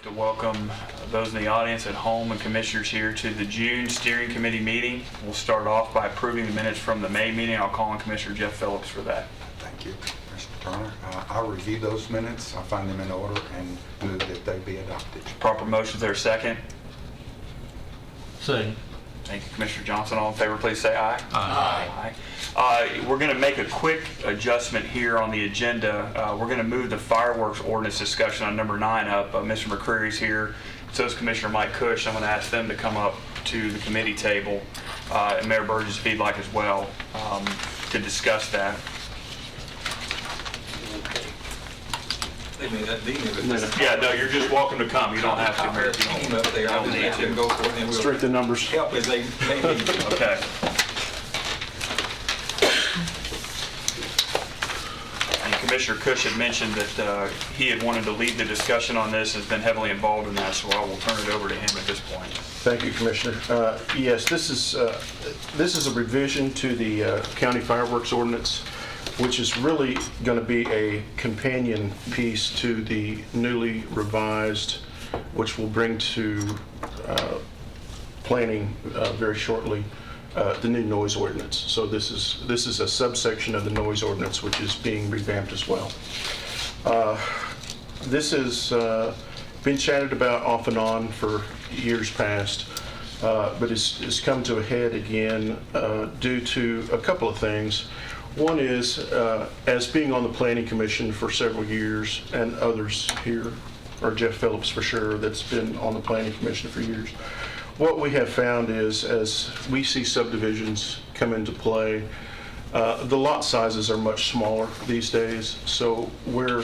To welcome those in the audience at home and commissioners here to the June Steering Committee meeting. We'll start off by approving the minutes from the May meeting. I'll call on Commissioner Jeff Phillips for that. Thank you, Mr. Turner. I reviewed those minutes. I find them in order and move that they be adopted. Proper motion, is there a second? Second. Thank you, Commissioner Johnson. All in favor, please say aye. Aye. We're going to make a quick adjustment here on the agenda. We're going to move the fireworks ordinance discussion on number 9 up. Mr. McCreary's here. So is Commissioner Mike Cush. I'm going to ask them to come up to the committee table, and Mayor Burgess, if he'd like as well, to discuss that. Yeah, no, you're just welcome to come. You don't have to. Our team up there, I'll just let them go for it, and then we'll Straight the numbers. help as they need. Okay. And Commissioner Cush had mentioned that he had wanted to lead the discussion on this, has been heavily involved in that, so I will turn it over to him at this point. Thank you, Commissioner. Yes, this is a revision to the county fireworks ordinance, which is really going to be a companion piece to the newly revised, which we'll bring to planning very shortly, the new noise ordinance. So this is a subsection of the noise ordinance, which is being revamped as well. This has been chatted about off and on for years past, but it's come to a head again due to a couple of things. One is, as being on the Planning Commission for several years, and others here, or Jeff Phillips for sure, that's been on the Planning Commission for years, what we have found is, as we see subdivisions come into play, the lot sizes are much smaller these days. So where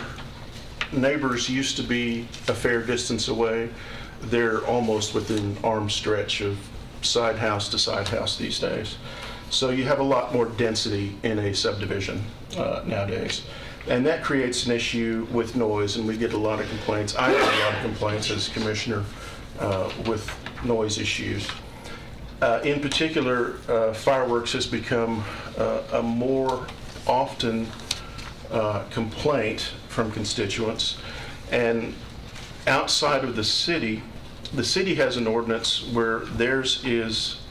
neighbors used to be a fair distance away, they're almost within arm's stretch of side house to side house these days. So you have a lot more density in a subdivision nowadays. And that creates an issue with noise, and we get a lot of complaints. I get a lot of complaints as commissioner with noise issues. In particular, fireworks has become a more often complaint from constituents. And outside of the city has an ordinance where theirs is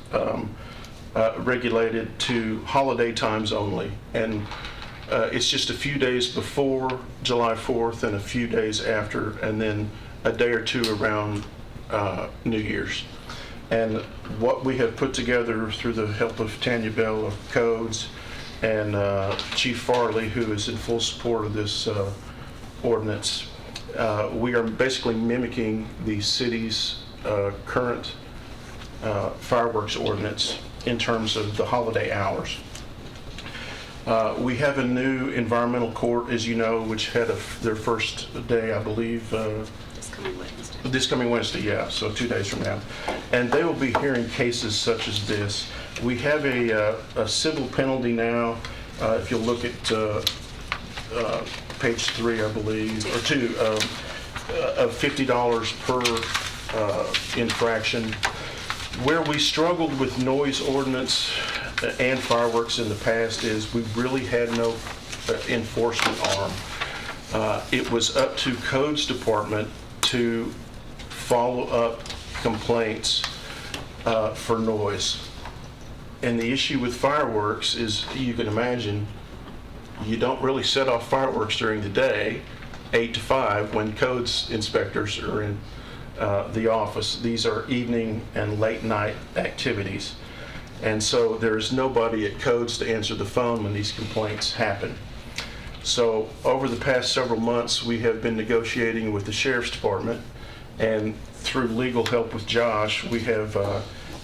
regulated to holiday times only, and it's just a few days before July 4th and a few days after, and then a day or two around New Year's. And what we have put together through the help of Tanya Bell of Codes and Chief Farley, who is in full support of this ordinance, we are basically mimicking the city's current fireworks ordinance in terms of the holiday hours. We have a new environmental court, as you know, which had their first day, I believe, this coming Wednesday, yeah, so 2 days from now. And they will be hearing cases such as this. We have a civil penalty now, if you'll look at page 3, I believe, or 2, of $50 per infraction. Where we struggled with noise ordinance and fireworks in the past is we really had no enforcement arm. It was up to Codes Department to follow up complaints for noise. And the issue with fireworks is, you can imagine, you don't really set off fireworks during the day, 8 to 5, when codes inspectors are in the office. These are evening and late night activities. And so there's nobody at Codes to answer the phone when these complaints happen. So over the past several months, we have been negotiating with the Sheriff's Department, and through legal help with Josh, we have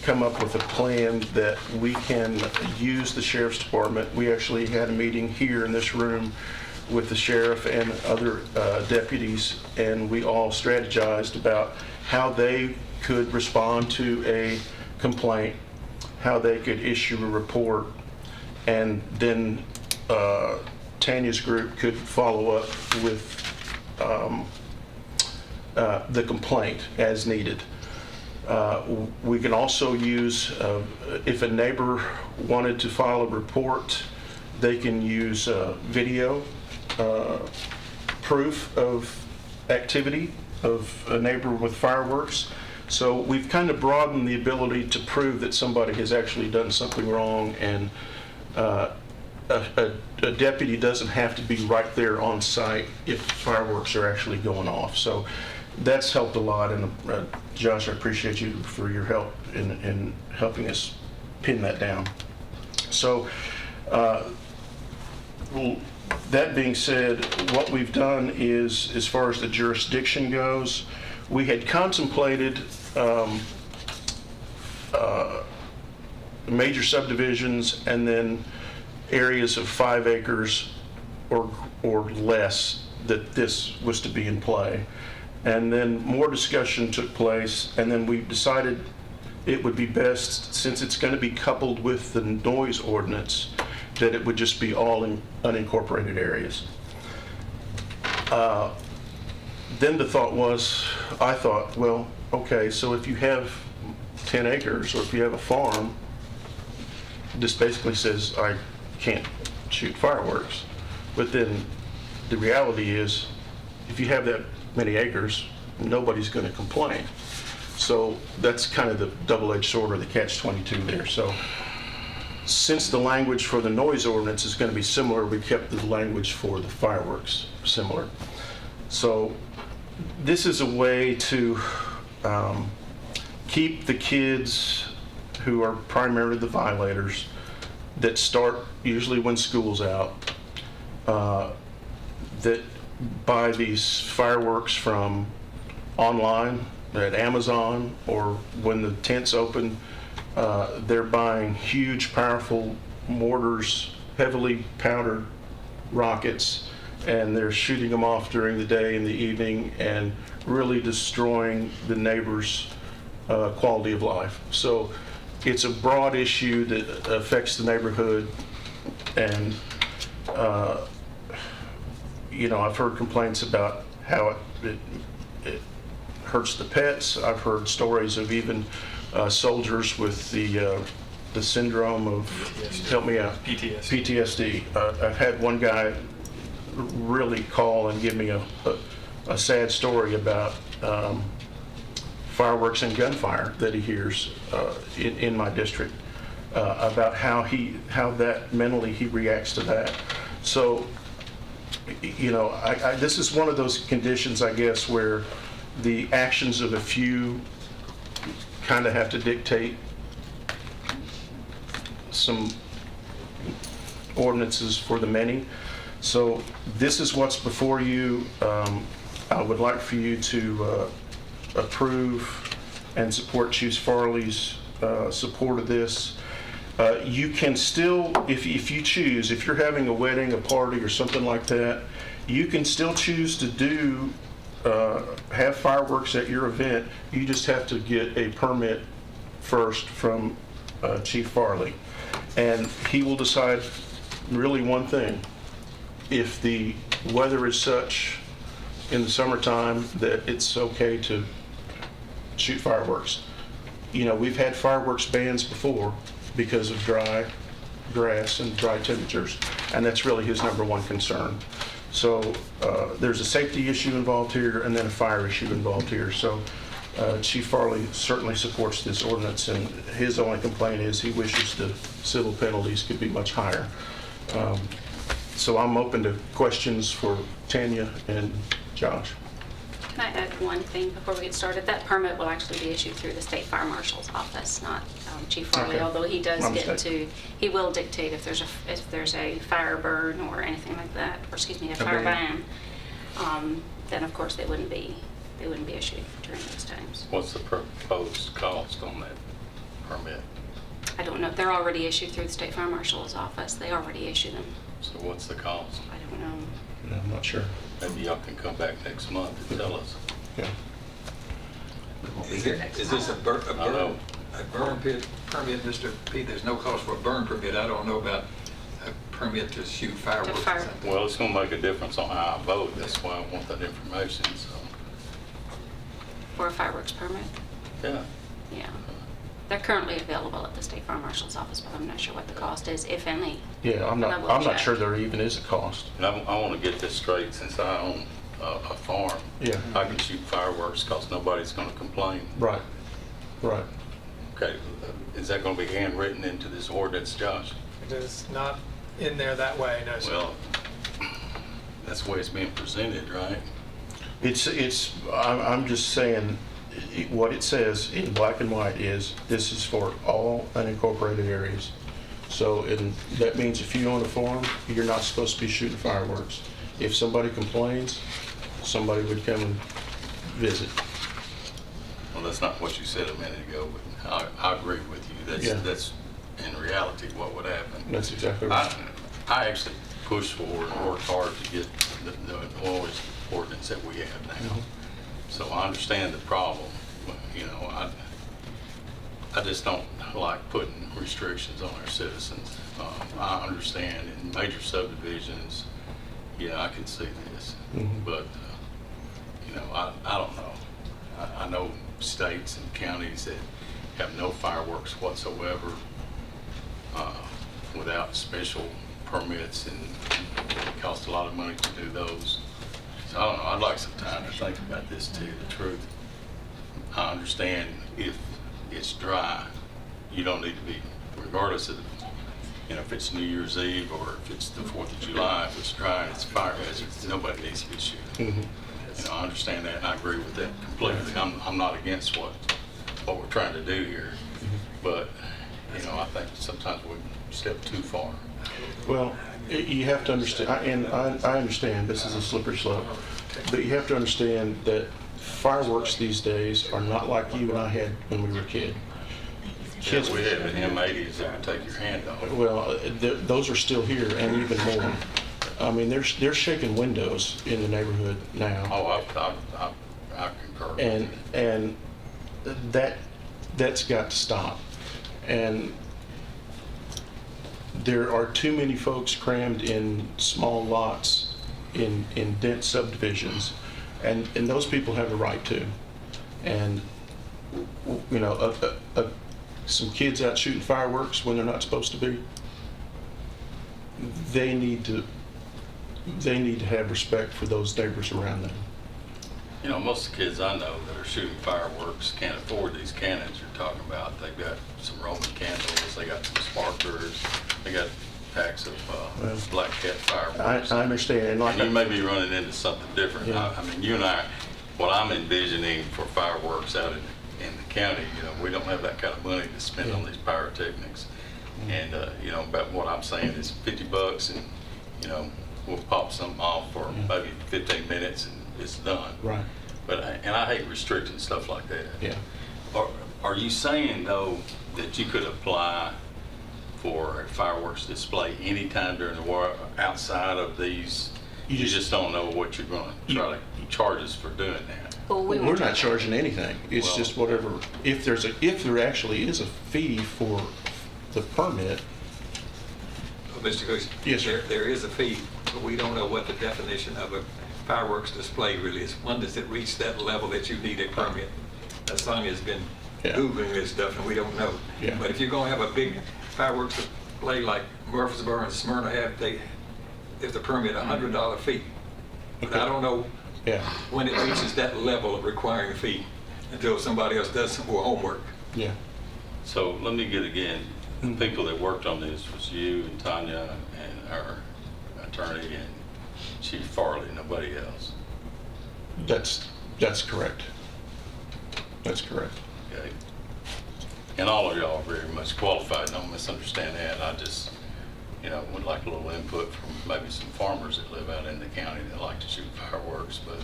come up with a plan that we can use the Sheriff's Department. We actually had a meeting here in this room with the sheriff and other deputies, and we all strategized about how they could respond to a complaint, how they could issue a report, and then Tanya's group could follow up with the complaint as needed. We can also use, if a neighbor wanted to file a report, they can use video proof of activity of a neighbor with fireworks. So we've kind of broadened the ability to prove that somebody has actually done something wrong, and a deputy doesn't have to be right there on site if fireworks are actually going off. So that's helped a lot, and Josh, I appreciate you for your help in helping us pin that down. So well, that being said, what we've done is, as far as the jurisdiction goes, we had contemplated major subdivisions and then areas of 5 acres or less that this was to be in play. And then more discussion took place, and then we decided it would be best, since it's going to be coupled with the noise ordinance, that it would just be all in unincorporated areas. Then the thought was, I thought, well, okay, so if you have 10 acres or if you have a farm, this basically says I can't shoot fireworks. But then the reality is, if you have that many acres, nobody's going to complain. So that's kind of the double-edged sword, or the catch-22 there. So since the language for the noise ordinance is going to be similar, we kept the language for the fireworks similar. So this is a way to keep the kids who are primarily the violators, that start usually when school's out, that buy these fireworks from online at Amazon, or when the tents open, they're buying huge, powerful mortars, heavily powdered rockets, and they're shooting them off during the day and the evening and really destroying the neighbors' quality of life. So it's a broad issue that affects the neighborhood, and you know, I've heard complaints about how it hurts the pets. I've heard stories of even soldiers with the syndrome of, help me out, PTSD. I've had one guy really call and give me a sad story about fireworks and gunfire that he hears in my district, about how that mentally he reacts to that. So, you know, this is one of those conditions, I guess, where the actions of a few kind of have to dictate some ordinances for the many. So this is what's before you. I would like for you to approve and support Chief Farley's support of this. You can still, if you choose, if you're having a wedding, a party, or something like that, you can still choose to have fireworks at your event. You just have to get a permit first from Chief Farley, and he will decide really one thing: if the weather is such in the summertime that it's okay to shoot fireworks. You know, we've had fireworks bans before because of dry grass and dry temperatures, and that's really his number one concern. So there's a safety issue involved here, and then a fire issue involved here. So Chief Farley certainly supports this ordinance, and his only complaint is he wishes the civil penalties could be much higher. So I'm open to questions for Tanya and Josh. Can I add one thing before we get started? That permit will actually be issued through the State Fire Marshal's office, not Chief Farley, Okay. although he does My get mistake. he will dictate if there's a fire burn or anything like that, or excuse me, a fire ban, then of course they wouldn't be issued during those times. What's the proposed cost on that permit? I don't know. They're already issued through the State Fire Marshal's office. They already issue them. So what's the cost? I don't know. No, I'm not sure. Maybe y'all can come back next month and tell us. Yeah. Is this a burn know. permit, Mr. Pete? There's no cost for a burn permit. I don't know about a permit to shoot fireworks or fire. something. Well, it's gonna make a difference on how I vote. That's why I want that information, so, For a fireworks permit? yeah. Yeah. They're currently available at the State Fire Marshal's office, but I'm not sure what the cost is, if any. Yeah, I'm I will not check. sure there even is a cost. And I wanna get this straight, since I own a farm, Yeah. I can shoot fireworks because nobody's going to complain. Right, right. Okay, is that going to be handwritten into this ordinance, Josh? It is not in there that way, no, sir. Well, that's the way it's being presented, right? I'm just saying, what it says in black and white is, this is for all unincorporated areas. So that means if you own a farm, you're not supposed to be shooting fireworks. If somebody complains, somebody would come and visit. Well, that's not what you said a minute ago, but I agree with you. Yeah. That's in reality what would happen. That's exactly right. I actually pushed for and worked hard to get the noise ordinance that we have now. So I understand the problem, but, you know, I just don't like putting restrictions on our citizens. I understand in major subdivisions, yeah, I can see this, but, you know, I don't know. I know states and counties that have no fireworks whatsoever without special permits, and it costs a lot of money to do those. So I don't know, I'd like some time to think about this too, the truth. I understand if it's dry, you don't need to be, regardless of, you know, if it's New Year's Eve or if it's the 4th of July, if it's dry and it's fire hazard, nobody needs to be shooting. You know, I understand that and I agree with that completely. I'm not against what we're trying to do here, but, you know, I think sometimes we step too far. Well, you have to understand, and I understand this is a slippery slope, but you have to understand that fireworks these days are not like you and I had when we were a kid. Kids, we have the M80s that would take your hand off. Well, those are still here and even more. I mean, they're shaking windows in the neighborhood now. Oh, I concur. And that's got to stop. And there are too many folks crammed in small lots in dense subdivisions, and those people have a right to. And you know, some kids out shooting fireworks when they're not supposed to be, they need to have respect for those neighbors around them. You know, most of the kids I know that are shooting fireworks can't afford these cannons you're talking about. They've got some Roman candles, they got some sparklers, they got packs of Black Cat fireworks. I understand. And like And you may be running into something different. Yeah. I mean, you and I, what I'm envisioning for fireworks out in the county, you know, we don't have that kind of money to spend on these pyrotechnics. And, you know, about what I'm saying is $50 and, you know, we'll pop something off for maybe 15 minutes and it's done. Right. But, and I hate restricting stuff like that. Yeah. Are you saying, though, that you could apply for a fireworks display anytime during the war outside of these? You just don't know what you're going to try to charge us for doing that. Well, we We're won't not charge charging anything. It's Well- just whatever, if there actually is a fee for the permit. Mr. Cushing? Yes, sir. There is a fee, but we don't know what the definition of a fireworks display really is. When does it reach that level that you need a permit? Sonia's been Yeah. Googling this stuff and we don't know. Yeah. But if you're gonna have a big fireworks display like Murfreesboro and Smyrna have, there's a permit, $100 fee. But I don't know Yeah. when it reaches that level of requiring a fee until somebody else does some more homework. Yeah. So let me get again, the people that worked on this was you and Tanya and our attorney and Chief Farley, nobody else. That's correct. That's correct. Okay. And all of y'all are very much qualified, don't misunderstand that. I just, you know, would like a little input from maybe some farmers that live out in the county that like to shoot fireworks, but,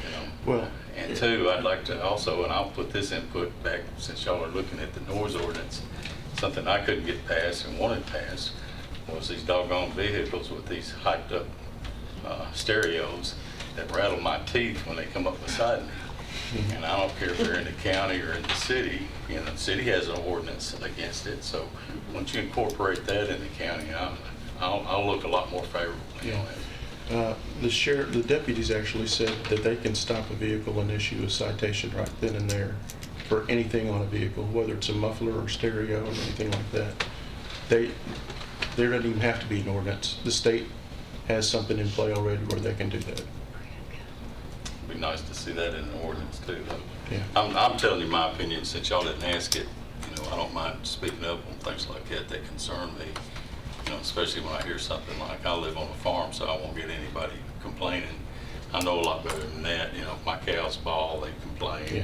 you know. Well, And two, I'd like to also, and I'll put this input back since y'all are looking at the noise ordinance, something I couldn't get passed and wanted passed was these doggone vehicles with these hyped up stereos that rattle my teeth when they come up beside me. And I don't care if they're in the county or in the city, you know, the city has an ordinance against it. So once you incorporate that in the county, I'll look a lot more favorably on it. the deputies actually said that they can stop a vehicle and issue a citation right then and there for anything on a vehicle, whether it's a muffler or stereo or anything like that. There doesn't even have to be an ordinance. The state has something in play already where they can do that. be nice to see that in an ordinance too, though. Yeah. I'm telling you my opinion, since y'all didn't ask it, I don't mind speaking up on things like that concern me, especially when I hear something like, I live on a farm, so I won't get anybody complaining. I know a lot better than that, if my cows bawl, they complain, Yeah.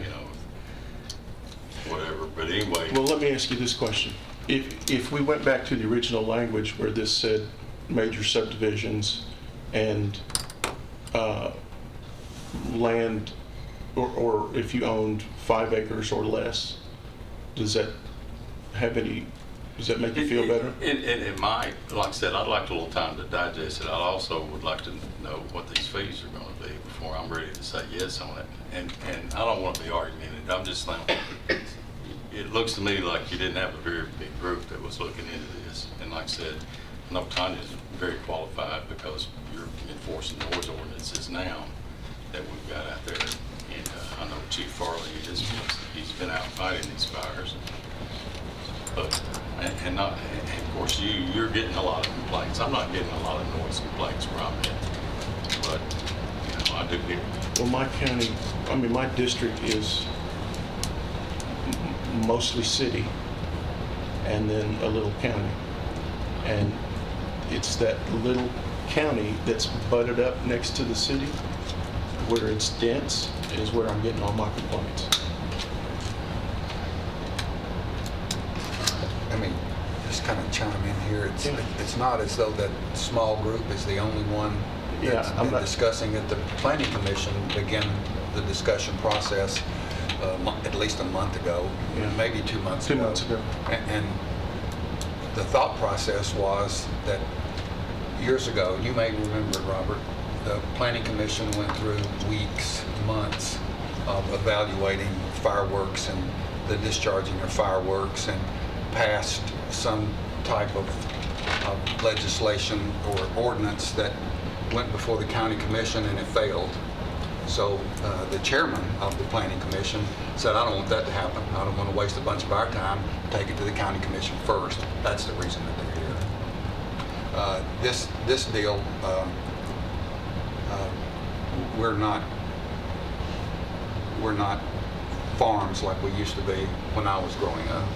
Whatever, but anyway. Well, let me ask you this question. If we went back to the original language where this said major subdivisions and land, or if you owned 5 acres or less, does that make you feel better? It might, like I said, I'd like a little time to digest it. I also would like to know what these fees are going to be before I'm ready to say yes on it. And I don't want to be argumentative. I'm just thinking, it looks to me like you didn't have a very big group that was looking into this. And like I said, I know Tanya's very qualified because you're enforcing noise ordinances now that we've got out there. And I know Chief Farley, he's been out fighting these fires. But, and of course, you're getting a lot of complaints. I'm not getting a lot of noise complaints where I'm at. But, I do get. Well, my district is mostly city and then a little county. And it's that little county that's butted up next to the city where it's dense is where I'm getting all my complaints. Let me just kind of chime in here. It's not as though that small group is the only one that's Yeah, I'm been not discussing it. The Planning Commission began the discussion process at least a month ago, Yeah. maybe 2 months 2 ago. months ago. And the thought process was that years ago, you may remember, Robert, the Planning Commission went through weeks, months of evaluating fireworks and the discharging of fireworks and passed some type of legislation or ordinance that went before the County Commission and it failed. So the chairman of the Planning Commission said, I don't want that to happen. I don't want to waste a bunch of our time. Take it to the County Commission first. That's the reason that they're here. This deal, we're not farms like we used to be when I was growing up.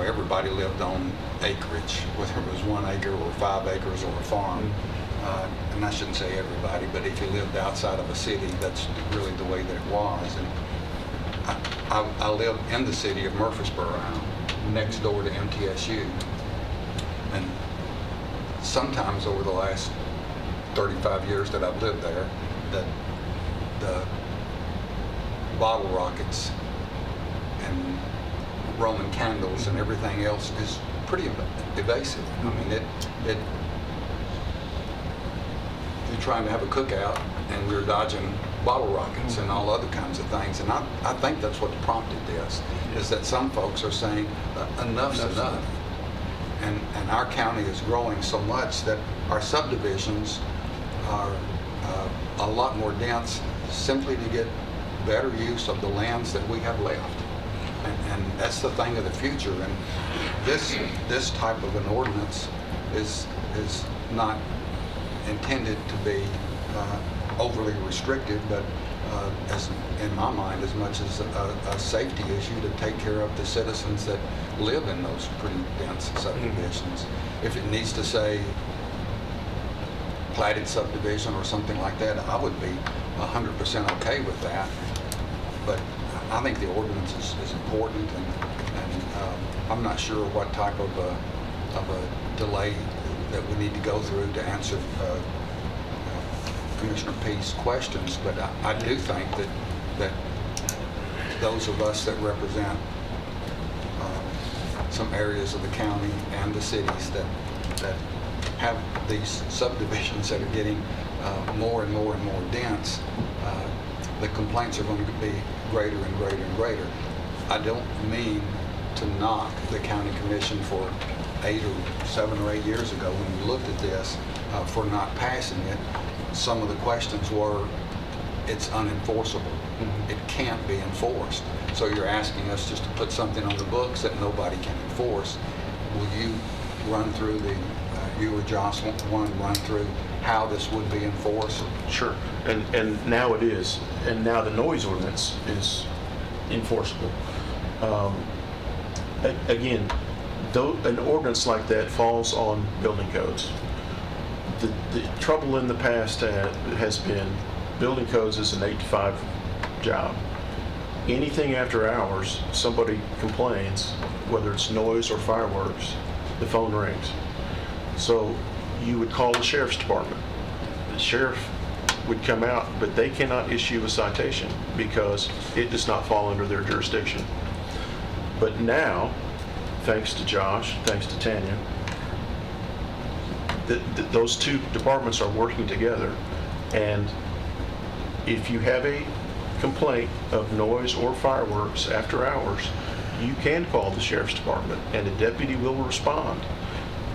Everybody lived on acreage, whether it was 1 acre or 5 acres or a farm. And I shouldn't say everybody, but if you lived outside of a city, that's really the way that it was. And I live in the city of Murfreesboro, next door to MTSU. And sometimes over the last 35 years that I've lived there, that the bottle rockets and Roman candles and everything else is pretty evasive. I mean, you're trying to have a cookout and we're dodging bottle rockets and all other kinds of things. And I think that's what prompted this, is that some folks are saying enough's enough. And our county is growing so much that our subdivisions are a lot more dense simply to get better use of the lands that we have left. And that's the thing of the future. And this type of an ordinance is not intended to be overly restrictive, but as in my mind, as much as a safety issue to take care of the citizens that live in those pretty dense subdivisions. If it needs to say platted subdivision or something like that, I would be 100% okay with that. But I think the ordinance is important, and I'm not sure what type of a delay that we need to go through to answer Commissioner Peace's questions, but I do think that those of us that represent some areas of the county and the cities that have these subdivisions that are getting more and more and more dense, the complaints are going to be greater and greater and greater. I don't mean to knock the county commission for 7 or 8 years ago when we looked at this for not passing it. Some of the questions were, it's unenforceable. It can't be enforced. So you're asking us just to put something on the books that nobody can enforce. Will you run through you or Josh want to run through how this would be enforced? Sure. And now it is. And now the noise ordinance is enforceable. Again, though an ordinance like that falls on building codes. The trouble in the past has been building codes is an 8 to 5 job. Anything after hours, somebody complains, whether it's noise or fireworks, the phone rings. So you would call the sheriff's department. The sheriff would come out, but they cannot issue a citation because it does not fall under their jurisdiction. But now, thanks to Josh, thanks to Tanya, those two departments are working together. And if you have a complaint of noise or fireworks after hours, you can call the sheriff's department and a deputy will respond.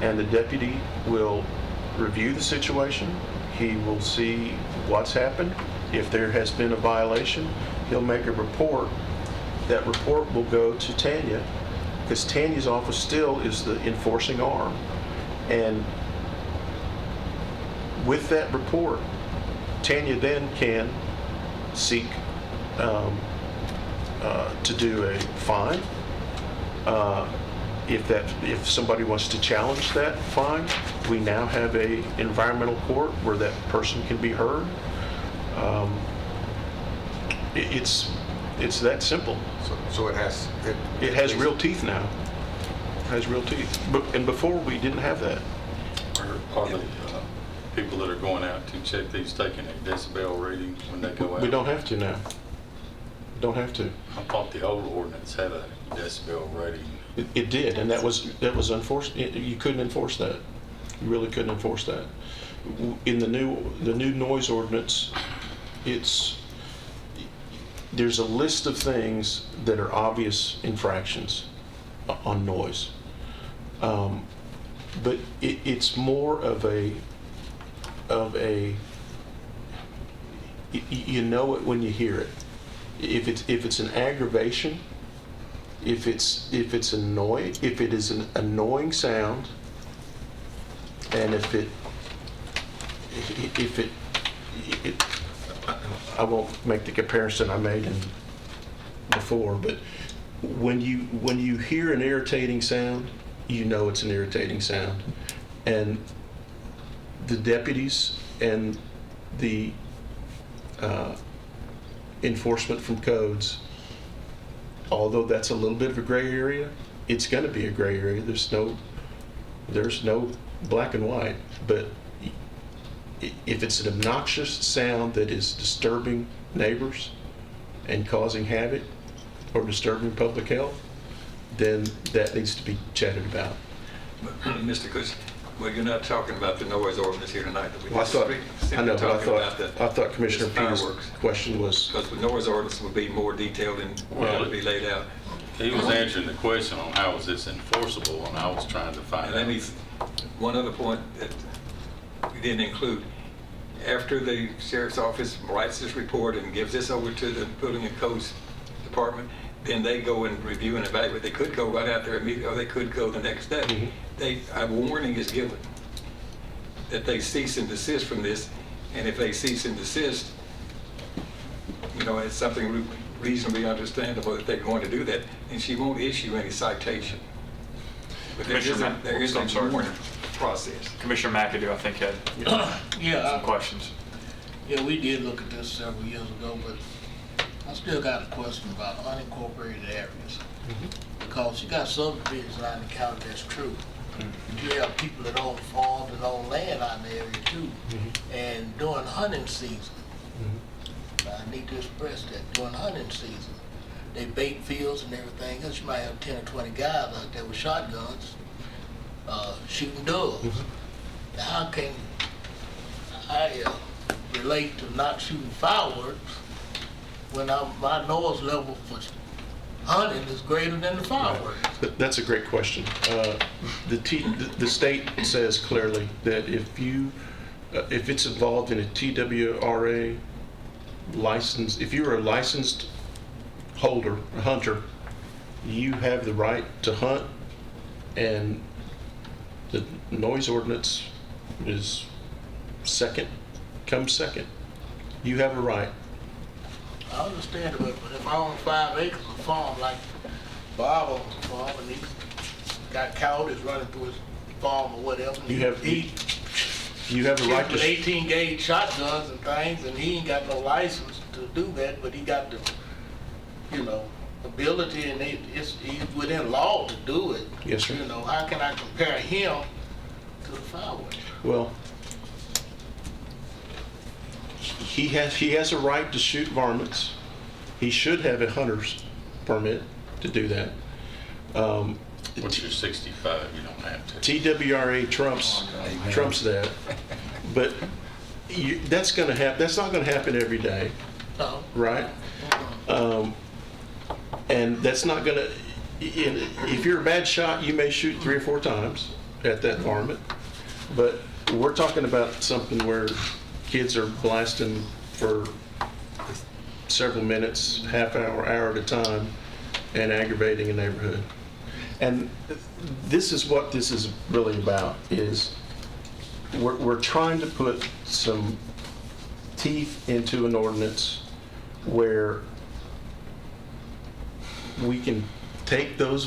And the deputy will review the situation. He will see what's happened. If there has been a violation, he'll make a report. That report will go to Tanya, because Tanya's office still is the enforcing arm. And with that report, Tanya then can seek to do a fine. If somebody wants to challenge that fine, we now have a environmental court where that person can be heard. It's that simple. So it has... It has real teeth now. It has real teeth. And before, we didn't have that. Are the people that are going out to check these taking a decibel reading when they go out? We don't have to now. Don't have to. I thought the old ordinance had a decibel rating. It did, and that was enforced. You couldn't enforce that. You really couldn't enforce that. In the new noise ordinance, there's a list of things that are obvious infractions on noise, but it's more of a you know it when you hear it. If it's an aggravation, if it is an annoying sound, and if it I won't make the comparison I made before, but when you hear an irritating sound, you know it's an irritating sound, and the deputies and the enforcement from codes, although that's a little bit of a gray area, it's going to be a gray area. There's no black and white, but if it's an obnoxious sound that is disturbing neighbors and causing havoc or disturbing public health, then that needs to be chatted about. Mr. Cush, well, you're not talking about the noise ordinance here tonight. Well, I thought Commissioner Peters' fireworks. question was. Because the noise ordinance would be more detailed and would be laid out. He was answering the question on how is this enforceable, and I was trying to find And let me, out. one other point that we didn't include. After the sheriff's office writes this report and gives this over to the Building and Codes Department, then they go and review and evaluate. They could go right out there immediately, or they could go the next day. A warning is given that they cease and desist from this, and if they cease and desist, it's something reasonably understandable that they're going to do that, and she won't issue any citation. But there is a warning process. Commissioner McAdoo, I think, had some questions. Yeah, we did look at this several years ago, but I still got a question about unincorporated areas. Because you got subdivisions out in the county, that's true. You have people that own farms and own land out in the area too. And during hunting season, I need to express that, during hunting season, they bait fields and everything else. You might have 10 or 20 guys out there with shotguns shooting doves. Now, how can I relate to not shooting fireworks when my noise level for hunting is greater than the fireworks? That's a great question. The state says clearly that if it's involved in a TWRA license, if you're a licensed holder, a hunter, you have the right to hunt and The noise ordinance is comes second. You have a right. I understand it, but if I own 5 acres of farm, like Bob owns a farm, and he's got cows running through his farm or whatever. and You have- he You have a right with to, 18 gauge shotguns and things, and he ain't got no license to do that, but he got the, ability, and he's within law to do it. Yes, sir. How can I compare him to the fireworks? well, he has a right to shoot varmints. He should have a hunter's permit to do that. Once you're 65, you don't have to. TWRA trumps that, but that's not gonna happen every day, No. right? And that's not gonna, if you're a bad shot, you may shoot 3 or 4 times at that varmint, but we're talking about something where kids are blasting for several minutes, half hour at a time, and aggravating a neighborhood. And this is what this is really about, is we're trying to put some teeth into an ordinance where we can take those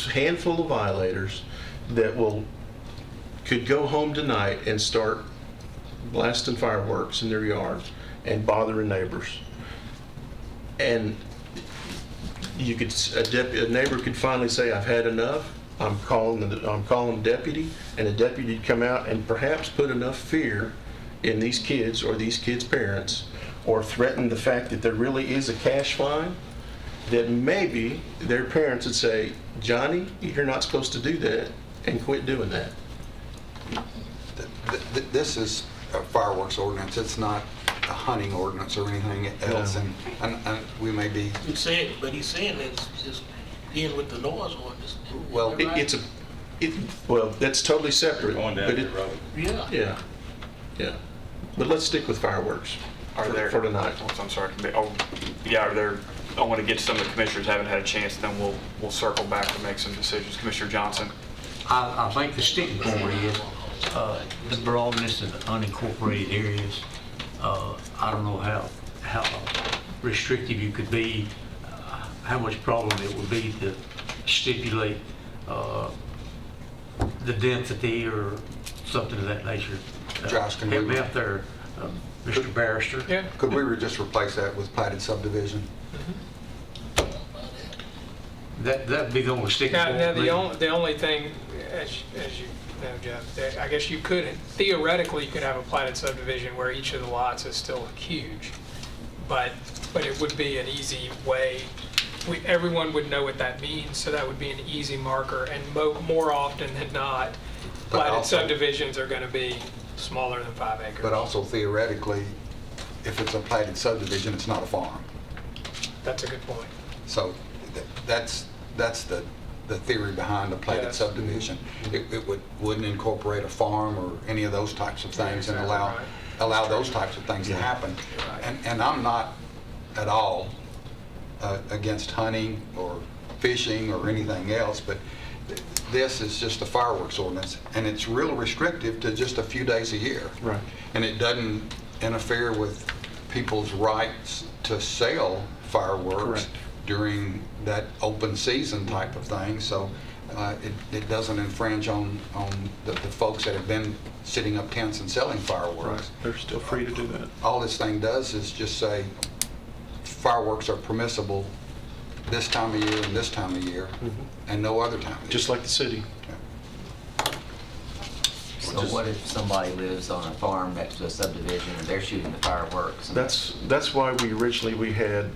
handful of violators that could go home tonight and start blasting fireworks in their yards and bothering neighbors. And a neighbor could finally say, "I've had enough. I'm calling a deputy," and a deputy would come out and perhaps put enough fear in these kids or these kids' parents, or threaten the fact that there really is a cash fine, that maybe their parents would say, "Johnny, you're not supposed to do that," and quit doing that. This is a fireworks ordinance. It's not a hunting ordinance or anything else. No. And we may be, He's saying that it's just dealing with the noise ordinance. Well, Right? Well, that's totally separate. Going but down it- the road. Yeah. Yeah. But let's stick with fireworks Are there, for tonight. I'm sorry. Are there, I want to get some of the commissioners haven't had a chance, then we'll circle back to make some decisions. Commissioner Johnson? I think the sticking point is the broadness of the unincorporated areas. I don't know how restrictive you could be, how much problem it would be to stipulate the density or something of that nature. Josh, can we- Help me out there, Mr. Barrister. Yeah. could we just replace that with platted subdivision? That'd be the only sticking point. Now, really. the only thing, as you know, Jeff, that I guess theoretically, you could have a platted subdivision where each of the lots is still huge, but it would be an easy way, everyone would know what that means, so that would be an easy marker, and more often than not, But platted also- subdivisions are gonna be smaller than 5 acres. But also theoretically, if it's a platted subdivision, it's not a farm. That's a good point. So that's the theory behind a platted Yes. subdivision. It wouldn't incorporate a farm or any of those types of things and Exactly right. allow those types of things to happen. Right. And I'm not at all against hunting or fishing or anything else, but this is just a fireworks ordinance, and it's real restrictive to just a few days a year. Right. And it doesn't interfere with people's rights to sell fireworks Correct. during that open season type of thing. So it doesn't infringe on the folks that have been sitting up tents and selling fireworks. They're still free to do that. All this thing does is just say fireworks are permissible this time of year and this time of year, and no other time of year. Just like the city. So what if somebody lives on a farm next to a subdivision and they're shooting the fireworks? and- That's why we originally, we had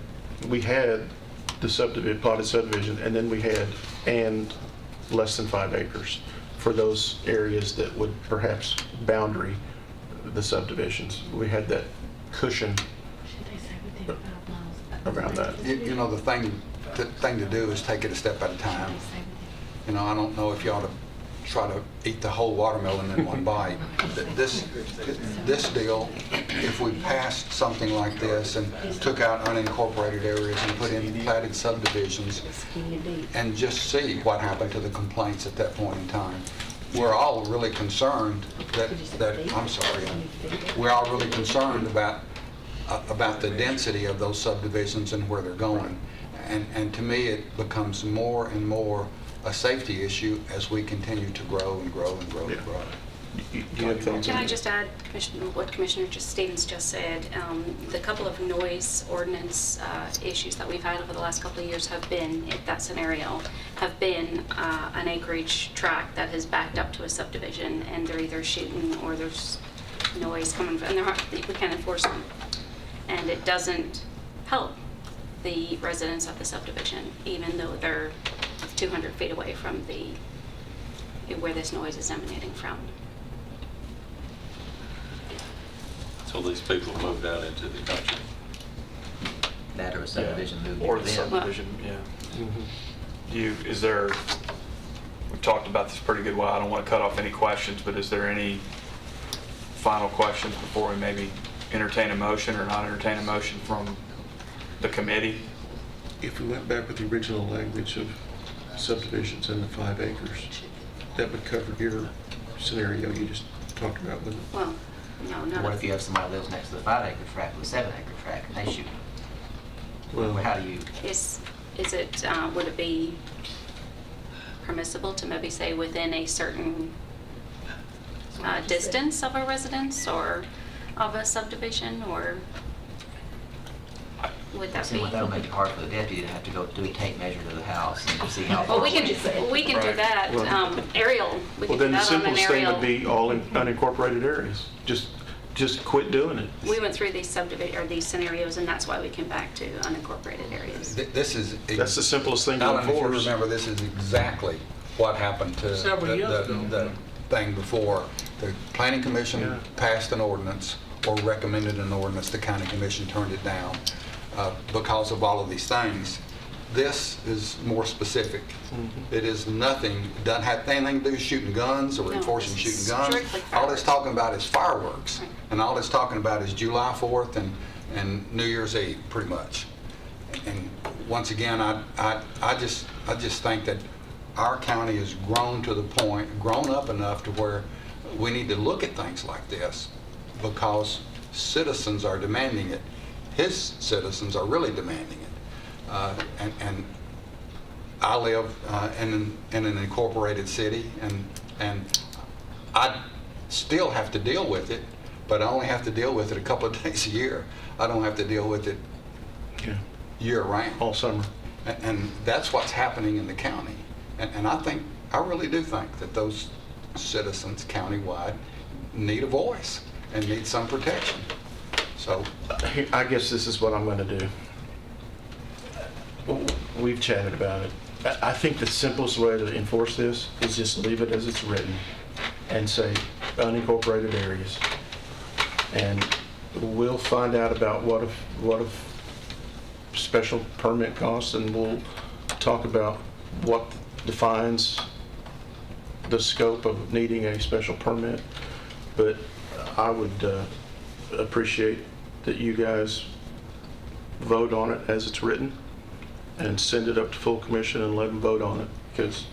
the subdivision, plotted subdivision, and then we had less than 5 acres for those areas that would perhaps boundary the subdivisions. We had that cushion around that. You know, the thing to do is take it a step at a time. You know, I don't know if you ought to try to eat the whole watermelon in one bite. This deal, if we passed something like this and took out unincorporated areas and put in platted subdivisions and just see what happened to the complaints at that point in time, we're all really concerned I'm sorry, we're all really concerned about the density of those subdivisions and where they're going. And to me, it becomes more and more a safety issue as we continue to grow and grow and grow and grow. You have things Can on I that? just add, what Commissioner Stevens just said? The couple of noise ordinance issues that we've had over the last couple of years have been, if that scenario, have been an acreage tract that has backed up to a subdivision, and they're either shooting or there's noise coming from, and we can't enforce them. And it doesn't help the residents of the subdivision, even though they're 200 feet away from where this noise is emanating from. So these people moved out into the country. That or a subdivision moved Or in the them. subdivision, yeah. We've talked about this pretty good while. I don't want to cut off any questions, but is there any final questions before we maybe entertain a motion or not entertain a motion from the committee? If we went back with the original language of subdivisions and the 5 acres, that would cover your scenario you just talked about, wouldn't it? Well, no, not. What if you have somebody lives next to the 5 acre tract with a 7 acre tract and they shoot? Well, How do you, Is it, would it be permissible to maybe say within a certain distance of a residence or of a subdivision, or would that be? that'll make it hard for the deputy to have to go do a tape measure to the house and see how Well, far. we can do Right. that, Well- aerial, we well, can do then the that on an simplest thing would aerial. be all in unincorporated areas. Just quit doing it. We went through these these scenarios, and that's why we came back to unincorporated areas. This is. That's the simplest thing to Alan, if you enforce. remember, this is exactly what happened to Several years ago. the thing before. The planning commission Yeah. passed an ordinance or recommended an ordinance, the county commission turned it down because of all of these things. This is more specific. It is nothing, doesn't have anything to do with shooting guns or No, enforcing this shooting is guns. strictly All it's fireworks. talking about is fireworks. Right. And all it's talking about is July 4th and New Year's Eve, pretty much. And once again, I just think that our county has grown to the point, grown up enough to where we need to look at things like this because citizens are demanding it. His citizens are really demanding it. And I live in an incorporated city, and I still have to deal with it, but I only have to deal with it a couple of days a year. I don't have to deal with it Yeah, year-round. all summer. And that's what's happening in the county. And I really do think that those citizens countywide need a voice and need some protection. So, I guess this is what I'm going to do. We've chatted about it. I think the simplest way to enforce this is just leave it as it's written and say unincorporated areas. And we'll find out about what if special permit costs, and we'll talk about what defines the scope of needing a special permit. But I would appreciate that you guys vote on it as it's written and send it up to full commission and let them vote on it, because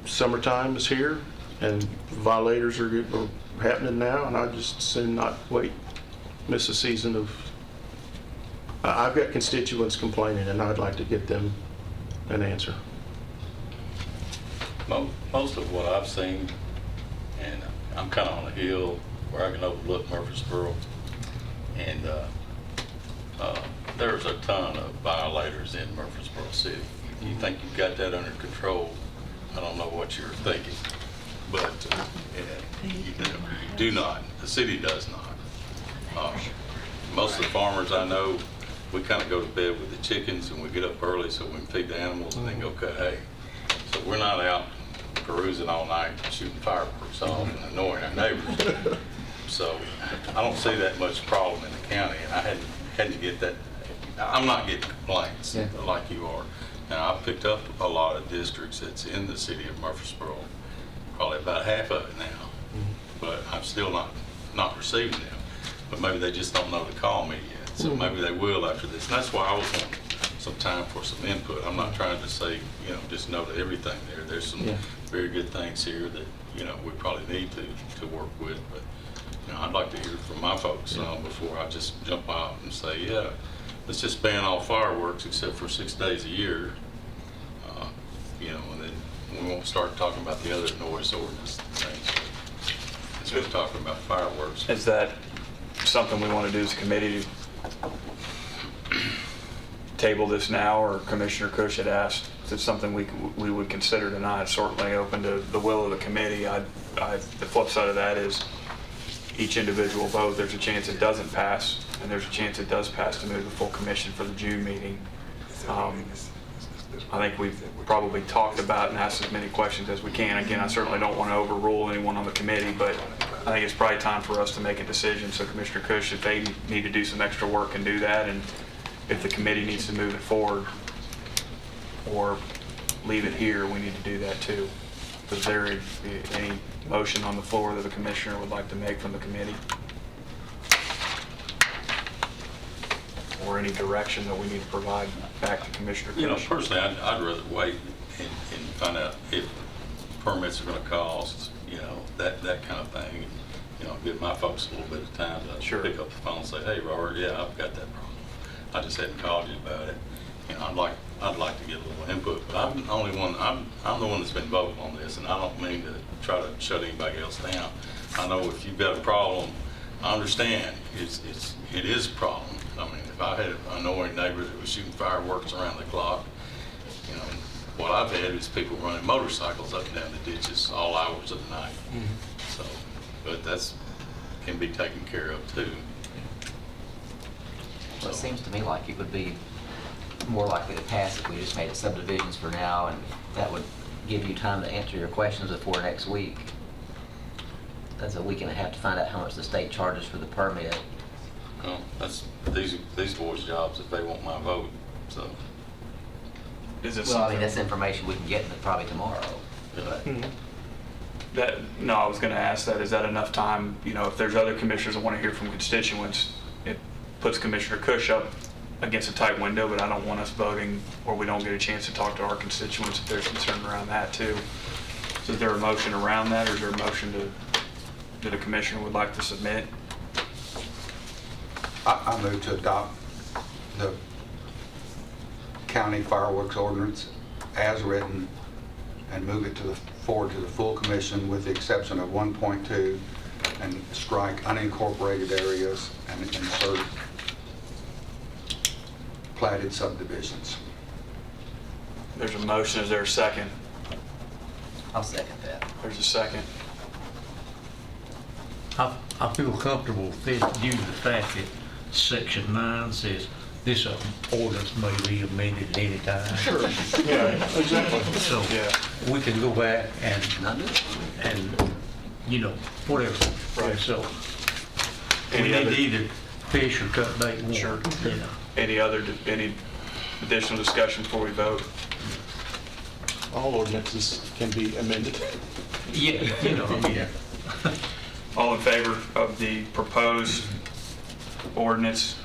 summertime is here and violators are happening now, and I just soon not miss a season of. I've got constituents complaining, and I'd like to get them an answer. Most of what I've seen, and I'm kind of on a hill where I can overlook Murfreesboro, and there's a ton of violators in Murfreesboro City. You think you've got that under control, I don't know what you're thinking, but you do not. The city does not. Most of the farmers I know, we kind of go to bed with the chickens and we get up early so we can feed the animals and then go cut hay. So we're not out perusing all night shooting fireworks off and annoying our neighbors. So I don't see that much problem in the county, and I had to get that. I'm not getting complaints like you are. Now, I've picked up a lot of districts that's in the city of Murfreesboro, probably about half of it now, but I'm still not receiving them. But maybe they just don't know to call me yet, so maybe they will after this. And that's why I was wanting some time for some input. I'm not trying to say, just no to everything there. There's some very good things here that, we probably need to work with, but, I'd like to hear from my folks before I just jump out and say, yeah, let's just ban all fireworks except for 6 days a year, and then we won't start talking about the other noise ordinance things. Instead of talking about fireworks. Is that something we want to do as a committee to table this now, or Commissioner Cush had asked, is it something we would consider tonight? Certainly open to the will of the committee. The flip side of that is each individual vote, there's a chance it doesn't pass, and there's a chance it does pass to move the full commission for the June meeting. I think we've probably talked about and asked as many questions as we can. Again, I certainly don't want to overrule anyone on the committee, but I think it's probably time for us to make a decision. So Commissioner Cush, if they need to do some extra work, can do that, and if the committee needs to move it forward or leave it here, we need to do that too. Is there any motion on the floor that the commissioner would like to make from the committee? Or any direction that we need to provide back to Commissioner Cush? Personally, I'd rather wait and find out if permits are going to cost, that kind of thing. Give my folks a little bit of time to pick up the phone and say, hey, Robert, yeah, I've got that problem. I just hadn't called you about it. I'd like to get a little input, but I'm the only one. I'm the one that's been voting on this, and I don't mean to try to shut anybody else down. I know if you've got a problem, I understand. It is a problem. I mean, if I had an annoying neighbor that was shooting fireworks around the clock, what I've had is people running motorcycles up and down the ditches all hours of the night. So, but can be taken care of too. Well, it seems to me like it would be more likely to pass if we just made it subdivisions for now, and that would give you time to answer your questions before next week. That's a week and a half to find out how much the state charges for the permit. Well, that's these boys' jobs if they want my vote. So, Is it Well, I mean, something that's information we can get probably tomorrow. But no, I was going to ask that. Is that enough time? If there's other commissioners that want to hear from constituents, it puts Commissioner Cush up against a tight window, but I don't want us voting or we don't get a chance to talk to our constituents if there's concern around that too. So is there a motion around that, or is there a motion that a commissioner would like to submit? I move to adopt the county fireworks ordinance as written and move it forward to the full commission with the exception of 1.2 and strike unincorporated areas and insert platted subdivisions. There's a motion. Is there a second? I'll second that. There's a second. I feel comfortable with this due to the fact that Section 9 says this ordinance may be amended at any time. Sure. Yeah, exactly. So Yeah. we can go back and, Not good. whatever. Right. So we Any need other- to either fish or cut bait one. Sure. Any additional discussion before we vote? All ordinances can be amended. Yeah, yeah. All in favor of the proposed ordinance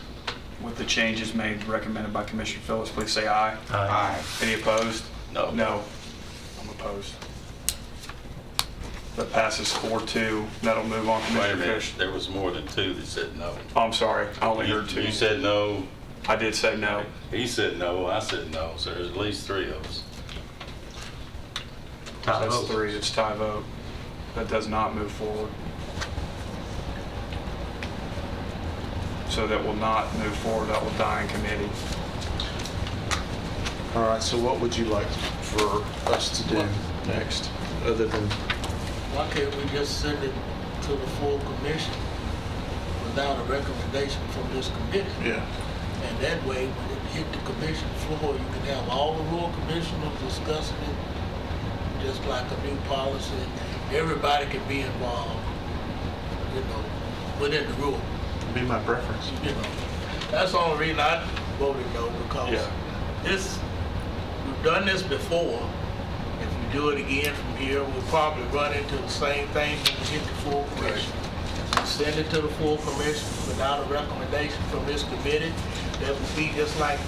with the changes made recommended by Commissioner Phillips, please say aye. Aye. Any opposed? No. No. I'm opposed. That passes 4-2. That'll move on, Wait a Commissioner minute, Cush. there was more than two that said no. Oh, I'm sorry. I only heard two. You said no, I did say no. he said no, I said no, so there's at least three of us. Tie That's vote. 3. It's tie vote. That does not move forward. So that will not move forward. That will die in committee. All right, so what would you like for us to do next, other than, Why can't we just send it to the full commission without a recommendation from this committee? yeah, And that way, when it hit the commission floor, you can have all the rural commissioners discussing it, just like a new policy. Everybody can be involved, within the rule. be my preference. That's the only reason I voted no, because Yeah. we've done this before. If we do it again from here, we'll probably run into the same thing when we hit the full commission. Send it to the full commission without a recommendation from this committee. That would be just like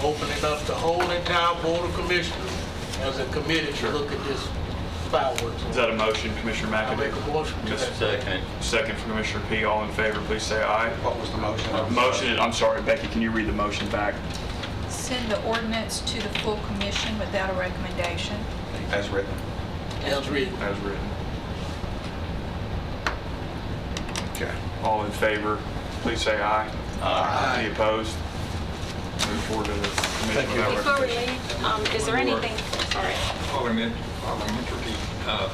opening up the whole entire Board of Commissioners as a committee to look at this fireworks. Is that a motion, Commissioner I make McAdoo? a motion to that. Second. Second from Commissioner P. All in favor, please say aye. What was the motion? Motion, I'm sorry, Becky, can you read the motion back? Send the ordinance to the full commission without a recommendation. As written. As written. As written. Okay. All in favor, please say aye. Aye. Any opposed? Move forward to the commission without Before we recommendation. leave, is there anything, sorry. Parliamentary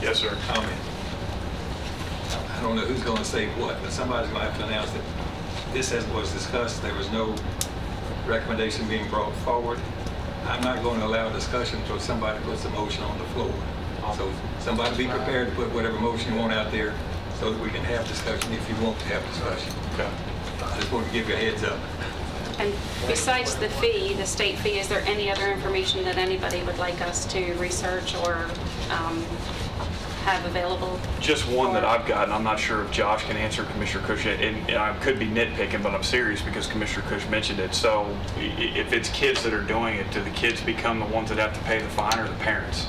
Yes, sir. comment. I don't know who's going to say what, but somebody's going to have to announce that this was discussed, there was no recommendation being brought forward. I'm not going to allow discussion until somebody puts a motion on the floor. So somebody be prepared to put whatever motion you want out there so that we can have discussion if you want to have discussion. Okay. I just want to give you a heads up. And besides the fee, the state fee, is there any other information that anybody would like us to research or have available? Just one that I've got, and I'm not sure if Josh can answer Commissioner Cush, and I could be nitpicking, but I'm serious because Commissioner Cush mentioned it. So if it's kids that are doing it, do the kids become the ones that have to pay the fine or the parents?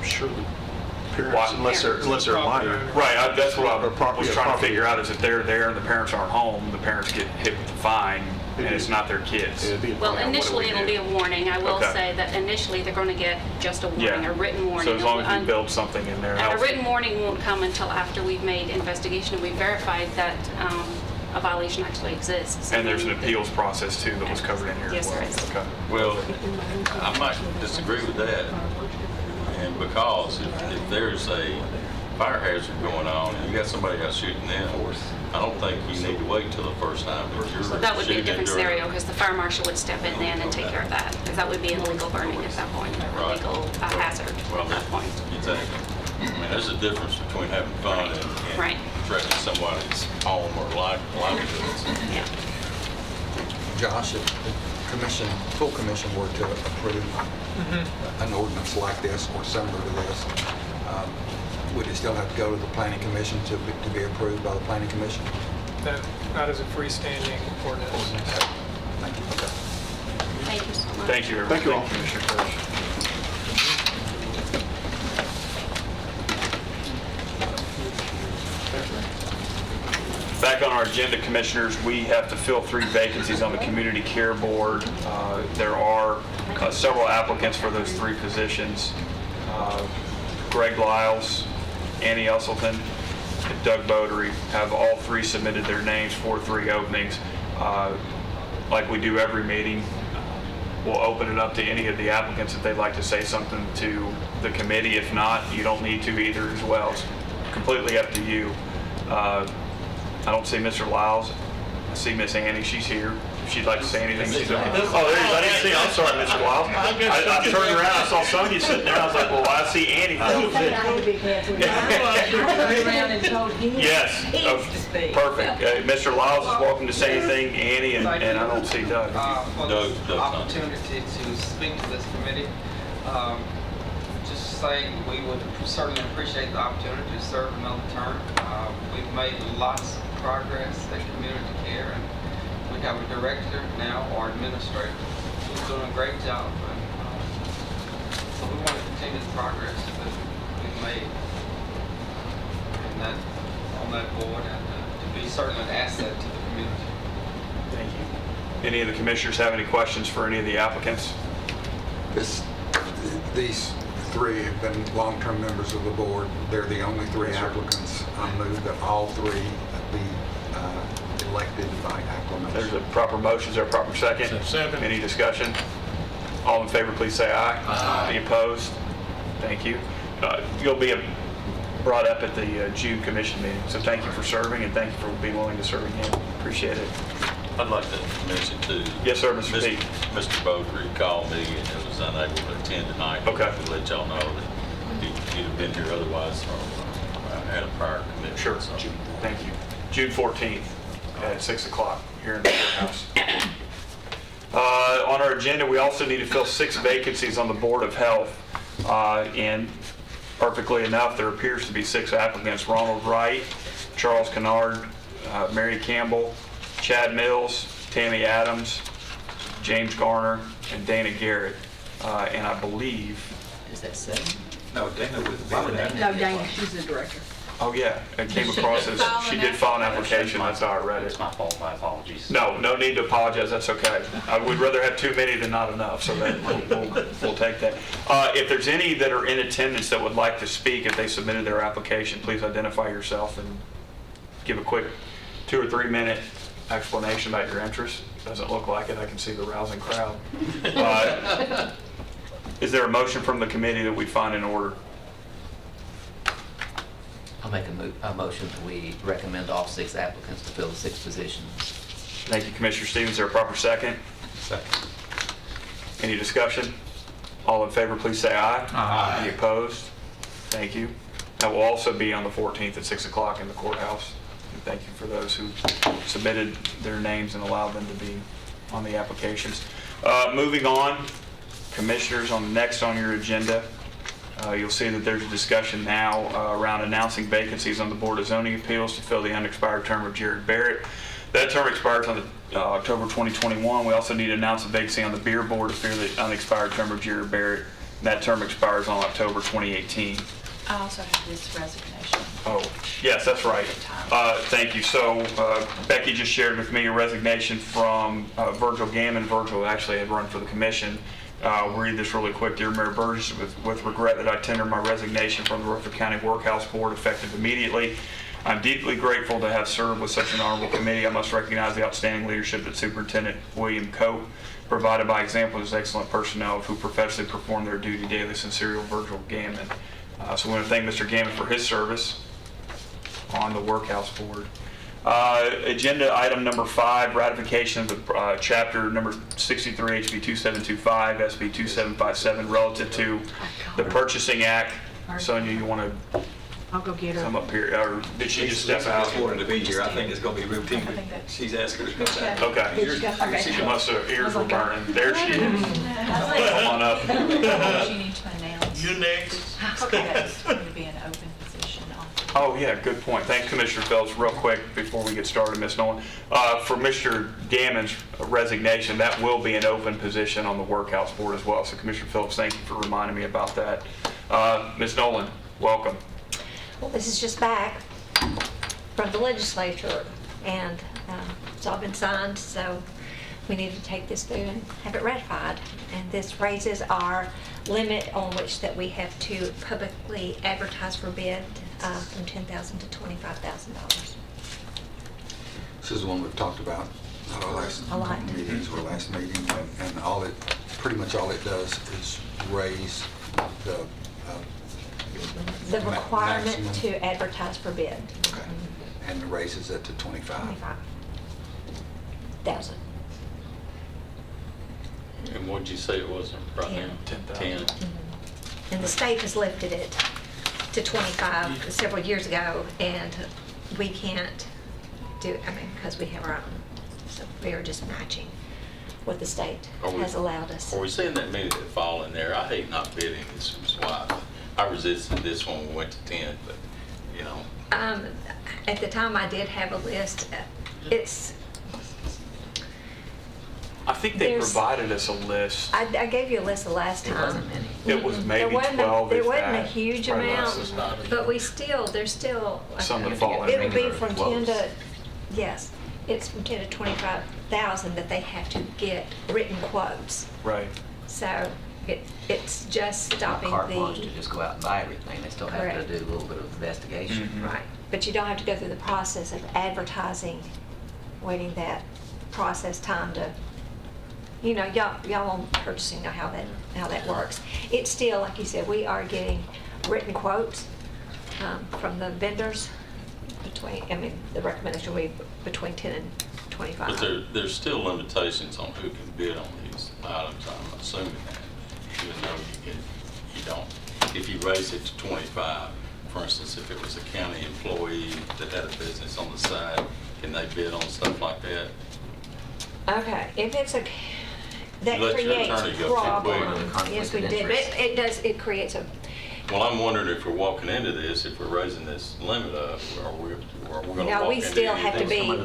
Surely Why? parents, unless they're minor. Right, that's what I Or property- was trying to property. figure out, is if they're there and the parents aren't home, the parents get hit with the fine, and it's not their kids. It'd be a- Well, what do initially, we it'll do? be a warning. I will Okay. say that initially, they're going to get just a warning, Yeah. a written warning. So as long as we And- build something in there. And a that'll- written warning won't come until after we've made investigation and we've verified that a violation actually exists. And there's an appeals process too that was covered in here as Yes, well. there is. Okay. Well, I might disagree with that, and because if there's a fire hazard going on, and you got somebody out shooting them, I don't think you need to wait till the first time that you're So that would be a shooting different during- scenario because the fire marshal would step in then and take care of that. Because that would be an illegal burning at that point, or Right. illegal hazard at that point. Exactly. I mean, there's a difference between having fun and Right. threatening somebody's home or livelihoods. Yeah. Josh, if the commission, full commission were to approve an ordinance like this or similar to this, would it still have to go to the planning commission to be approved by the planning commission? Not as a freestanding ordinance. Thank you. Okay. Thank you so much. Thank you, everyone. Thank you all. Commissioner Kirsch. Back on our agenda, Commissioners, we have to fill 3 vacancies on the Community Care Board. There are several applicants for those 3 positions. Greg Lyles, Annie Usselton, and Doug Bodery have all 3 submitted their names for 3 openings. Like we do every meeting, we'll open it up to any of the applicants if they'd like to say something to the committee. If not, you don't need to either as well. It's completely up to you. I don't see Mr. Lyles. I see Miss Annie, she's here. If she'd like to say anything, she's okay. Oh, there I didn't see, I'm sorry, Mr. Lyles. I turned around, I saw Sonia sitting there, I was like, well, I see Annie. Yes, oh, perfect. Mr. Lyles is welcome to say anything, Annie, and I don't see Doug. For Doug, this Doug's not. opportunity to speak to this committee. Just say we would certainly appreciate the opportunity to serve another term. We've made lots of progress in community care, and we have a director now, or administrator, who's doing a great job. And, so we want to continue the progress that we've made on that board, and to be certainly an asset to the community. Thank you. Any of the commissioners have any questions for any of the applicants? These 3 have been long-term members of the board. They're the only 3 applicants. I move that all 3 be elected by acclamation. There's a proper motion, is there a proper second? Second. Any discussion? All in favor, please say aye. Aye. Any opposed? Thank you. You'll be brought up at the June commission meeting, so thank you for serving and thank you for being willing to serve again. Appreciate it. I'd like to mention too. Yes, sir, Mr. T. Mr. Bodery called me and was unable to attend tonight. Okay. To let y'all know that he'd have been here otherwise or had a prior commitment. Sure. So, Thank you. June 14th at 6 o'clock here in the courthouse. On our agenda, we also need to fill 6 vacancies on the Board of Health. And perfectly enough, there appears to be 6 applicants: Ronald Wright, Charles Kennard, Mary Campbell, Chad Mills, Tammy Adams, James Garner, and Dana Garrett. And I believe, Is that 7? No, Dana was Why would there. Dana- No, Dana, she's the director. oh yeah, it came She across did as, file she an did file an application. application, that's how I read it. It's my fault, my apologies. No, no need to apologize, that's okay. I would rather have too many than not enough, so that we'll take that. If there's any that are in attendance that would like to speak, if they submitted their application, please identify yourself and give a quick 2 or 3 minute explanation about your interest. Doesn't look like it, I can see the rousing crowd. Is there a motion from the committee that we find in order? I'll make a motion that we recommend all 6 applicants to fill the 6 positions. Thank you, Commissioner Stevens. Is there a proper second? Second. Any discussion? All in favor, please say aye. Aye. Any opposed? Thank you. That will also be on the 14th at 6 o'clock in the courthouse. And thank you for those who submitted their names and allowed them to be on the applications. Moving on, commissioners, next on your agenda, you'll see that there's a discussion now around announcing vacancies on the Board of Zoning Appeals to fill the unexpired term of Jared Barrett. That term expires on October 2021. We also need to announce a vacancy on the Beer Board to fill the unexpired term of Jared Barrett. That term expires on October 2018. I also have this resignation. Oh, yes, that's right. Thank you. So Becky just shared with me a resignation from Virgil Gammon. Virgil actually had run for the commission. We'll read this really quick. Dear Mayor Burgess, with regret that I tender my resignation from the Rutherford County Workhouse Board effective immediately. I'm deeply grateful to have served with such an honorable committee. I must recognize the outstanding leadership that Superintendent William Cope provided by example of his excellent personnel who professionally perform their duty daily. Sincerely, Virgil Gammon. So we want to thank Mr. Gammon for his service on the Workhouse Board. Agenda item number 5, ratification of the chapter number 63 HB 2725 SB 2757 relative to the Purchasing Act. Sonia, you want to I'll go get come her. up here, or did she just step out? Just wanted to be here. I think it's going to be routine. I think that- She's asked her to come back. Okay. She must have, ears were burning. There she is. Come on up. You need to announce. You next. That's going to be an open position on. Oh, yeah, good point. Thanks, Commissioner Phelps. Real quick, before we get started, Ms. Nolan. For Mr. Gammon's resignation, that will be an open position on the Workhouse Board as well. So Commissioner Phelps, thank you for reminding me about that. Ms. Nolan, welcome. Well, this is just back from the legislature, and it's all been signed, so we need to take this through and have it ratified. And this raises our limit on which that we have to publicly advertise for bid from $10,000 to $25,000. This is the one we've talked about at our last A lot. meetings or last meeting, and pretty much all it does is raise the The requirement maximum. to advertise for bid. Okay. And raises it to 25. 25,000. And what'd you say it was right now? 10,000. 10. And the state has lifted it to 25 several years ago, and we can't do, because we have our own. So we are just matching what the state has allowed us. Are we saying that many that fall in there? I hate not bidding, this was why I resisted this one, we went to 10, but, you know. At the time, I did have a list. It's, I think they There's- provided us a list. I gave you a list the last time. It wasn't many. It was There maybe wasn't 12 There if wasn't a that. huge Probably amount, less. but there's still. Some that fall in It'll be regular from 10 close. to, yes, it's from 10 to 25,000 that they have to get written quotes. Right. So it's just stopping Carte blanche to the, just go out and buy everything. They still have Correct. to do a little bit of investigation. Mhm. right. But you don't have to go through the process of advertising, waiting that process time to, y'all on purchasing know how that works. It's still, like you said, we are getting written quotes from the vendors the recommendation will be between 10 and 25. But there's still limitations on who can bid on these items, I'm assuming that, even though you don't. If you raise it to 25, for instance, if it was a county employee that had a business on the side, can they bid on stuff like that? Okay, if it's that You let your creates attorney a go too problem. quick. Yes, we did, but it creates a, Well, I'm wondering if we're walking into this, if we're raising this limit up, or we're going to walk no, we into still have to anything. be,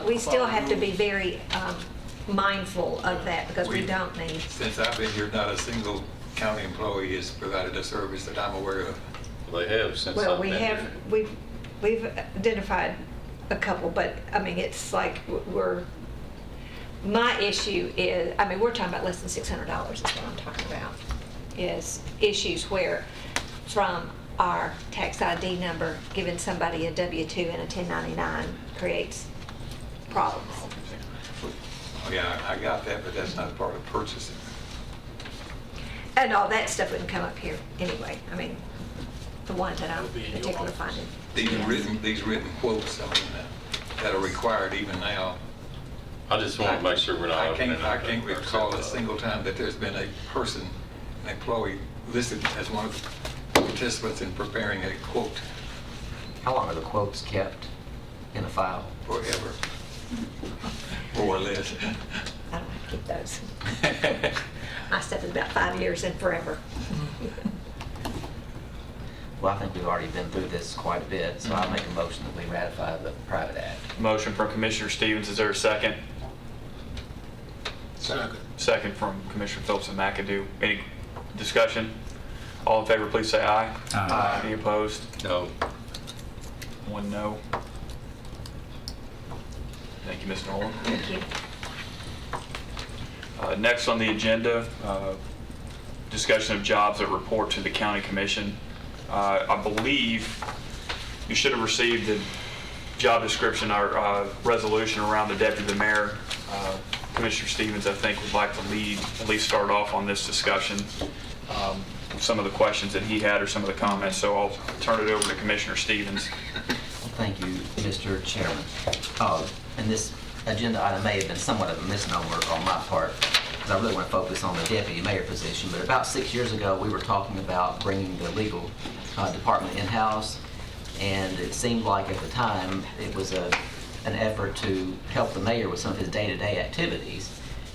we still have to be very mindful of that because we don't need. Since I've been here, not a single county employee has provided a service that I'm aware of. They have since Well, I've we been have, here. we've identified a couple, but I mean, it's like my issue is, I mean, we're talking about less than $600 is what I'm talking about, is issues where from our tax ID number, giving somebody a W-2 and a 1099 creates problems. Oh, yeah, I got that, but that's not part of purchasing. And all that stuff wouldn't come up here anyway. I mean, the ones that I'm It'll be in your particularly office. finding. These written quotes, I mean, that are required even now. I just want to make sure we're not I opening can't up recall a ourselves up. single time that there's been a person, an employee listed as one of the participants in preparing a quote How long are the quotes kept in a file? forever, more or less. I don't have to keep those. My stuff is about 5 years and forever. Well, I think we've already been through this quite a bit, so I'll make a motion that we ratify the private act. Motion from Commissioner Stevens, is there a second? Second. Second from Commissioner Phillips and McAdoo. Any discussion? All in favor, please say aye. Aye. Any opposed? No, One no. Thank you, Ms. Nolan. Thank you. Next on the agenda, discussion of jobs that report to the county commission. I believe you should have received the job description or resolution around the deputy mayor. Commissioner Stevens, I think, would like to lead, at least start off on this discussion. Some of the questions that he had or some of the comments, so I'll turn it over to Commissioner Stevens. Thank you, Mr. Chairman. And this agenda item may have been somewhat of a misnomer on my part, because I really want to focus on the deputy mayor position. But about 6 years ago, we were talking about bringing the legal department in-house, and it seemed like at the time it was an effort to help the mayor with some of his day-to-day activities.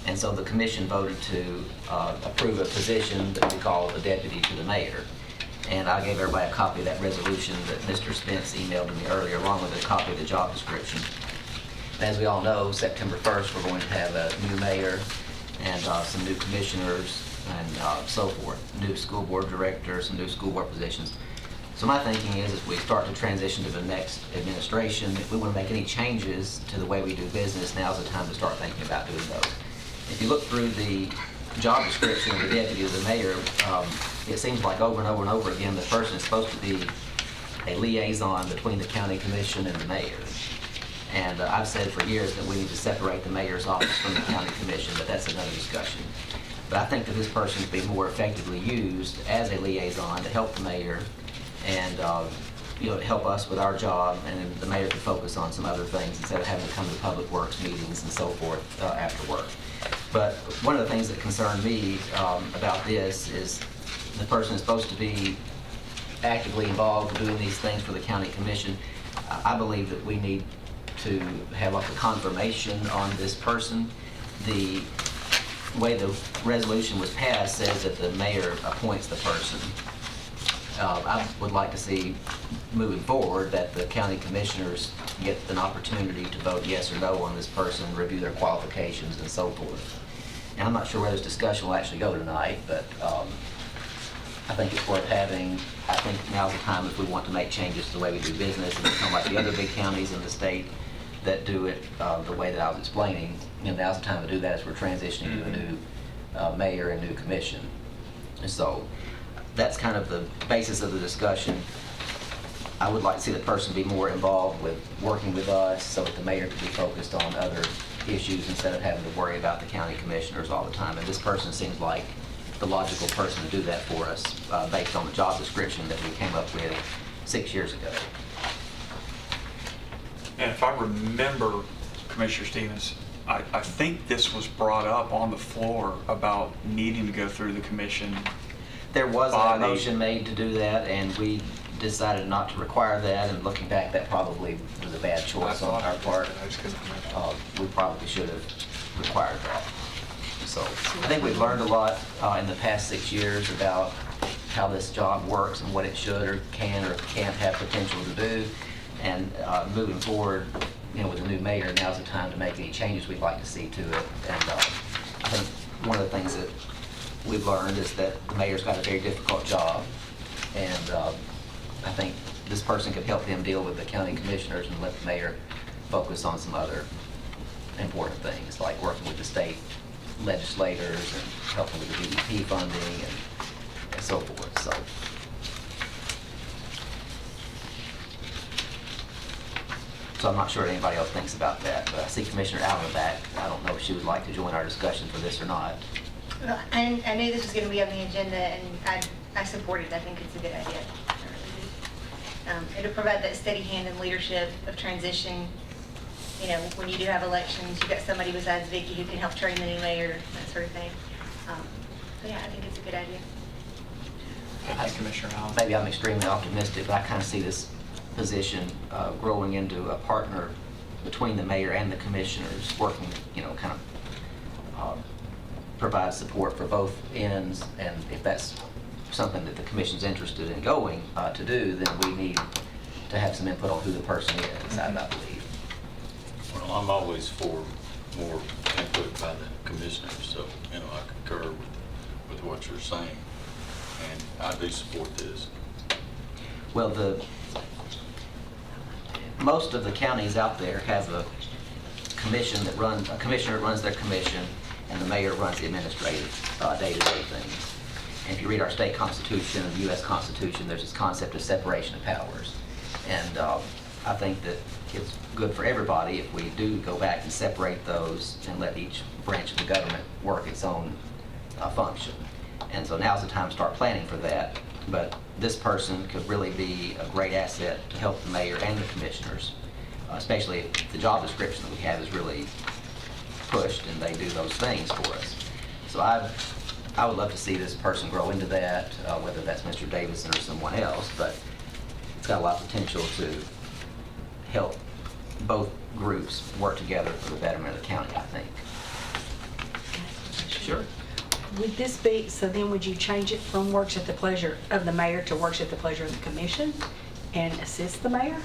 And so the commission voted to approve a position that we call the deputy to the mayor. And I gave everybody a copy of that resolution that Mr. Spence emailed to me earlier, along with a copy of the job description. As we all know, September 1st, we're going to have a new mayor and some new commissioners and so forth, new school board directors, some new school board positions. So my thinking is, as we start to transition to the next administration, if we want to make any changes to the way we do business, now's the time to start thinking about doing those. If you look through the job description of the deputy of the mayor, it seems like over and over and over again, the person is supposed to be a liaison between the county commission and the mayor. And I've said for years that we need to separate the mayor's office from the county commission, but that's another discussion. But I think that this person could be more effectively used as a liaison to help the mayor and help us with our job, and the mayor could focus on some other things instead of having to come to public works meetings and so forth after work. But one of the things that concerned me about this is the person is supposed to be actively involved in doing these things for the county commission. I believe that we need to have like a confirmation on this person. The way the resolution was passed says that the mayor appoints the person. I would like to see, moving forward, that the county commissioners get an opportunity to vote yes or no on this person, review their qualifications and so forth. And I'm not sure where this discussion will actually go tonight, but I think it's worth having. I think now's the time if we want to make changes to the way we do business and become like the other big counties in the state that do it the way that I was explaining. Now's the time to do that as we're transitioning to a new mayor and new commission. And so that's kind of the basis of the discussion. I would like to see the person be more involved with working with us so that the mayor can be focused on other issues instead of having to worry about the county commissioners all the time. And this person seems like the logical person to do that for us based on the job description that we came up with 6 years ago. And if I remember, Commissioner Stevens, I think this was brought up on the floor about needing to go through the commission. There was a body. motion made to do that, and we decided not to require that, and looking back, that probably was a bad choice on our part. I just couldn't remember. We probably should have required that. So I think we've learned a lot in the past 6 years about how this job works and what it should or can or can't have potential to do. And moving forward, with the new mayor, now's the time to make any changes we'd like to see to it. And I think one of the things that we've learned is that the mayor's got a very difficult job, and I think this person could help him deal with the county commissioners and let the mayor focus on some other important things, like working with the state legislators and helping with the DEP funding and so forth. So I'm not sure what anybody else thinks about that, but I see Commissioner Allen in the back. I don't know if she would like to join our discussion for this or not. I knew this was going to be on the agenda, and I support it. I think it's a good idea. It'll provide that steady hand and leadership of transition. You know, when you do have elections, you've got somebody besides Vicki who can help train the new mayor, that sort of thing. So yeah, I think it's a good idea. Thank you, Commissioner Allen. Maybe I'm extremely optimistic, but I kind of see this position growing into a partner between the mayor and the commissioners, working, kind of provide support for both ends. And if that's something that the commission's interested in going to do, then we need to have some input on who the person is, I believe. Well, I'm always for more input by the commissioners, so, I concur with what you're saying, and I do support this. Well, most of the counties out there have a commissioner that runs their commission, and the mayor runs the administrative day-to-day things. And if you read our state constitution and the U.S. Constitution, there's this concept of separation of powers. And I think that it's good for everybody if we do go back and separate those and let each branch of the government work its own function. And so now's the time to start planning for that. But this person could really be a great asset to help the mayor and the commissioners, especially if the job description that we have is really pushed and they do those things for us. So I would love to see this person grow into that, whether that's Mr. Davidson or someone else, but it's got a lot of potential to help both groups work together for the betterment of the county, I think. Sure. Would this be, so then would you change it from works at the pleasure of the mayor to works at the pleasure of the commission and assist the mayor?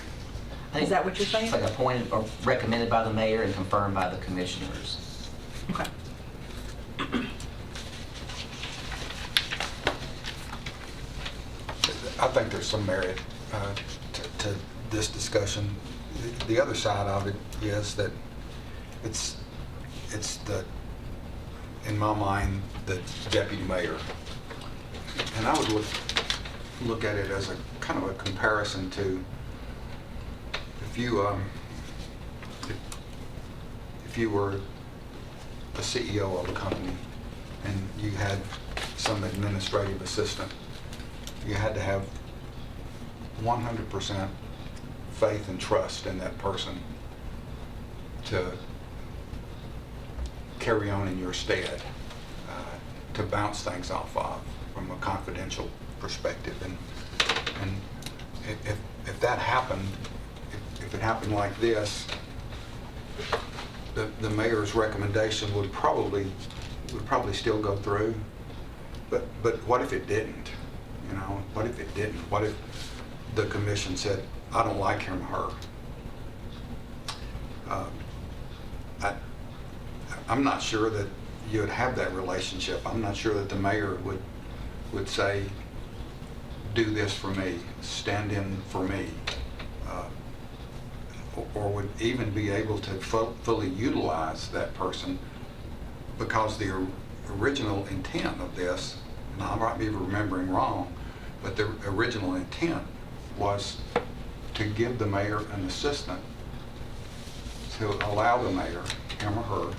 Is that what you're saying? It's like appointed or recommended by the mayor and confirmed by the commissioners. Okay. I think there's some merit to this discussion. The other side of it is that it's in my mind, the deputy mayor. And I would look at it as a kind of a comparison to if you were the CEO of a company and you had some administrative assistant, you had to have 100% faith and trust in that person to carry on in your stead, to bounce things off of from a confidential perspective. And if that happened, if it happened like this, the mayor's recommendation would probably still go through. But what if it didn't? What if it didn't? What if the commission said, I don't like him or her? I'm not sure that you would have that relationship. I'm not sure that the mayor would say, do this for me, stand in for me, or would even be able to fully utilize that person, because the original intent of this, and I might be remembering wrong, but the original intent was to give the mayor an assistant to allow the mayor, him or her,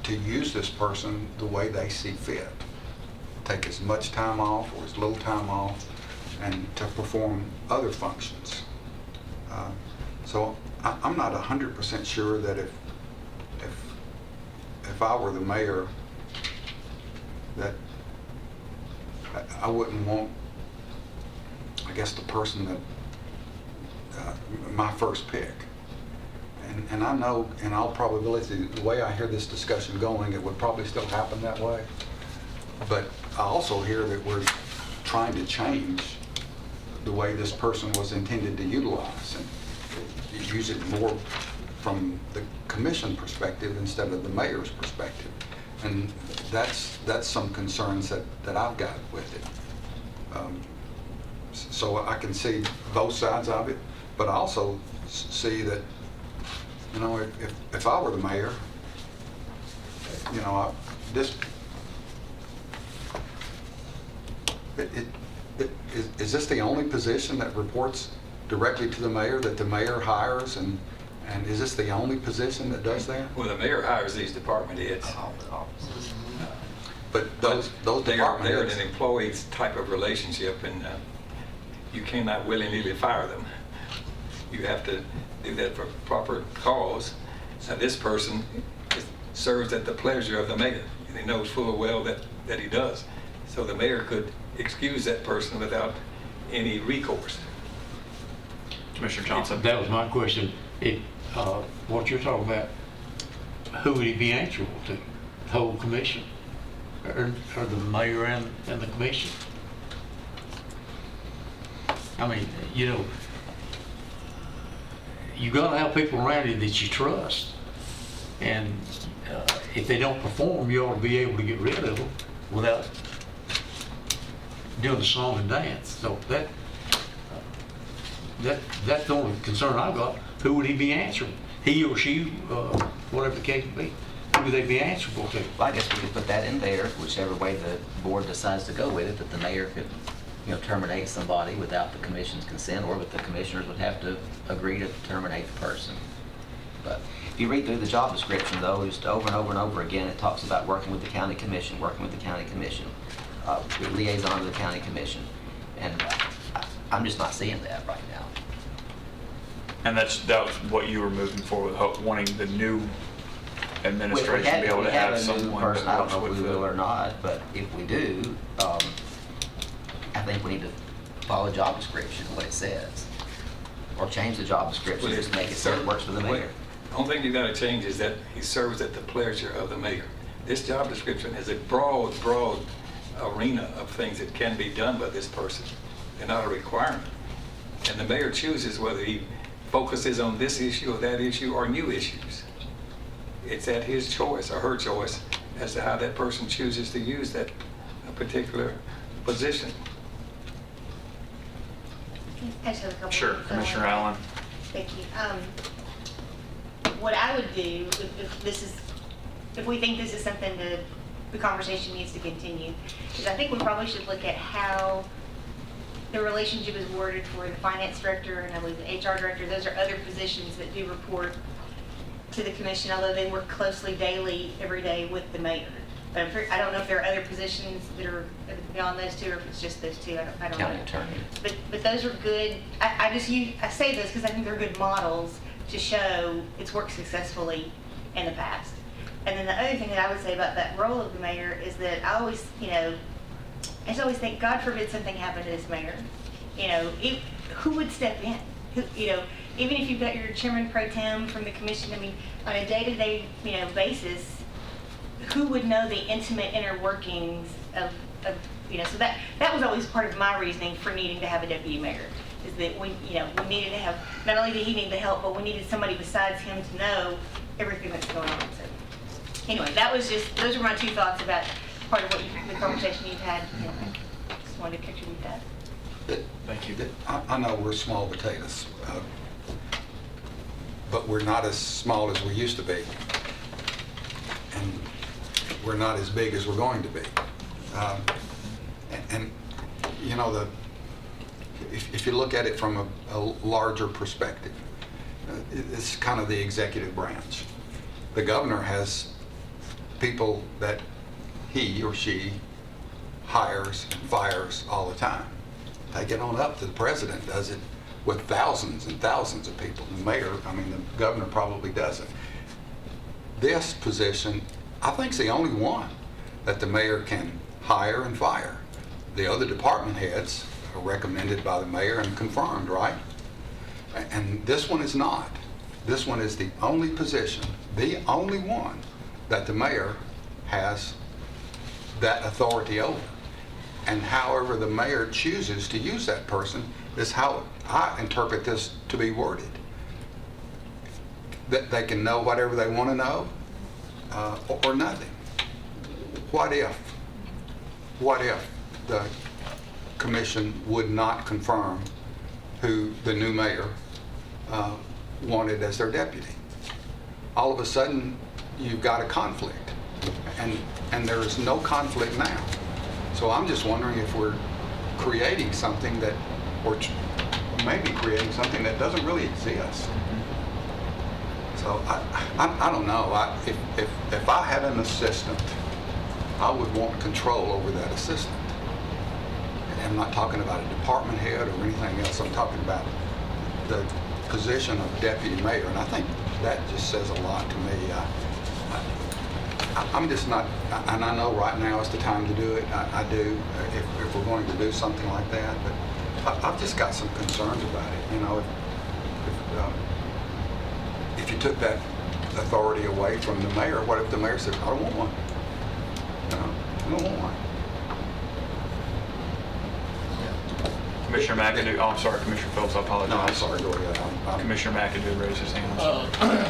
to use this person the way they see fit. Take as much time off or as little time off, and to perform other functions. So I'm not 100% sure that if I were the mayor, that I wouldn't want, I guess, the person that my first pick. And I know, in all probability, the way I hear this discussion going, it would probably still happen that way. But I also hear that we're trying to change the way this person was intended to utilize and use it more from the commission perspective instead of the mayor's perspective. And that's some concerns that I've got with it. So I can see both sides of it, but I also see that, you know, if I were the mayor, you know, is this the only position that reports directly to the mayor, that the mayor hires, and is this the only position that does that? Well, the mayor hires these department heads. All the offices. But those They're department in heads, an employee type of relationship, and you cannot willy-nilly fire them. You have to do that for proper cause. And this person serves at the pleasure of the mayor, and he knows full well that he does. So the mayor could excuse that person without any recourse. Commissioner Johnson? That was my question. What you're talking about, who would he be answerable to? The whole commission? Or the mayor and the commission? I mean, you know, you gotta have people around you that you trust. And if they don't perform, you ought to be able to get rid of them without doing the song and dance. So that's the only concern I've got. Who would he be answerable? He or she, whatever the case may be. Who would they be answerable to? Well, I guess we could put that in there, whichever way the board decides to go with it, that the mayor could, you know, terminate somebody without the commission's consent, or that the commissioners would have to agree to terminate the person. But if you read through the job description, though, just over and over and over again, it talks about working with the county commission, liaison to the county commission. And I'm just not seeing that right now. And that was what you were moving forward, wanting the new administration to be able to have a new someone person. I that don't works know if with we will or not, but if we do, I think we need to follow the job description, what it says. Or change the job description, just make it so it works for the mayor. The only thing you gotta change is that he serves at the pleasure of the mayor. This job description is a broad arena of things that can be done by this person. They're not a requirement. And the mayor chooses whether he focuses on this issue or that issue or new issues. It's at his choice or her choice as to how that person chooses to use that particular position. I just have a couple. Sure, Commissioner Allen. Thank you. What I would do, if we think this is something the conversation needs to continue, is I think we probably should look at how the relationship is worded for the finance director and I believe the HR director. Those are other positions that do report to the commission, although they work closely daily, every day with the mayor. But I don't know if there are other positions that are beyond those two, or if it's just those two. I don't know. County attorney. But those are good. I say those because I think they're good models to show it's worked successfully in the past. And then the other thing that I would say about that role of the mayor is that I always think, God forbid something happened to this mayor. Who would step in? Even if you've got your chairman pro tem from the commission, I mean, on a day-to-day, basis, who would know the intimate inner workings of so that was always part of my reasoning for needing to have a deputy mayor, is that we needed to have, not only did he need the help, but we needed somebody besides him to know everything that's going on. So anyway, those are my two thoughts about part of the conversation you've had. Just wanted to contribute that. Thank you. I know we're small potatoes, but we're not as small as we used to be. And we're not as big as we're going to be. If you look at it from a larger perspective, it's kind of the executive branch. The governor has people that he or she hires and fires all the time. Take it on up to the president does it with thousands and thousands of people. The governor probably doesn't. This position, I think, is the only one that the mayor can hire and fire. The other department heads are recommended by the mayor and confirmed, right? And this one is not. This one is the only position, the only one that the mayor has that authority over. And however the mayor chooses to use that person is how I interpret this to be worded. that they can know whatever they want to know, or nothing. What if the commission would not confirm who the new mayor wanted as their deputy? All of a sudden, you've got a conflict, and there is no conflict now. So I'm just wondering if we're creating something that, or maybe creating something that doesn't really exist. So I don't know. If I had an assistant, I would want control over that assistant. And I'm not talking about a department head or anything else. I'm talking about the position of deputy mayor, and I think that just says a lot to me. I'm just not, and I know right now is the time to do it. I do, if we're going to do something like that. But I've just got some concerns about it. You know, if you took that authority away from the mayor, what if the mayor said, I don't want one? You know, I don't want one. Commissioner McAdoo, oh, I'm sorry, Commissioner Phillips, I apologize. No, I'm sorry, go ahead. Commissioner McAdoo raised his hand.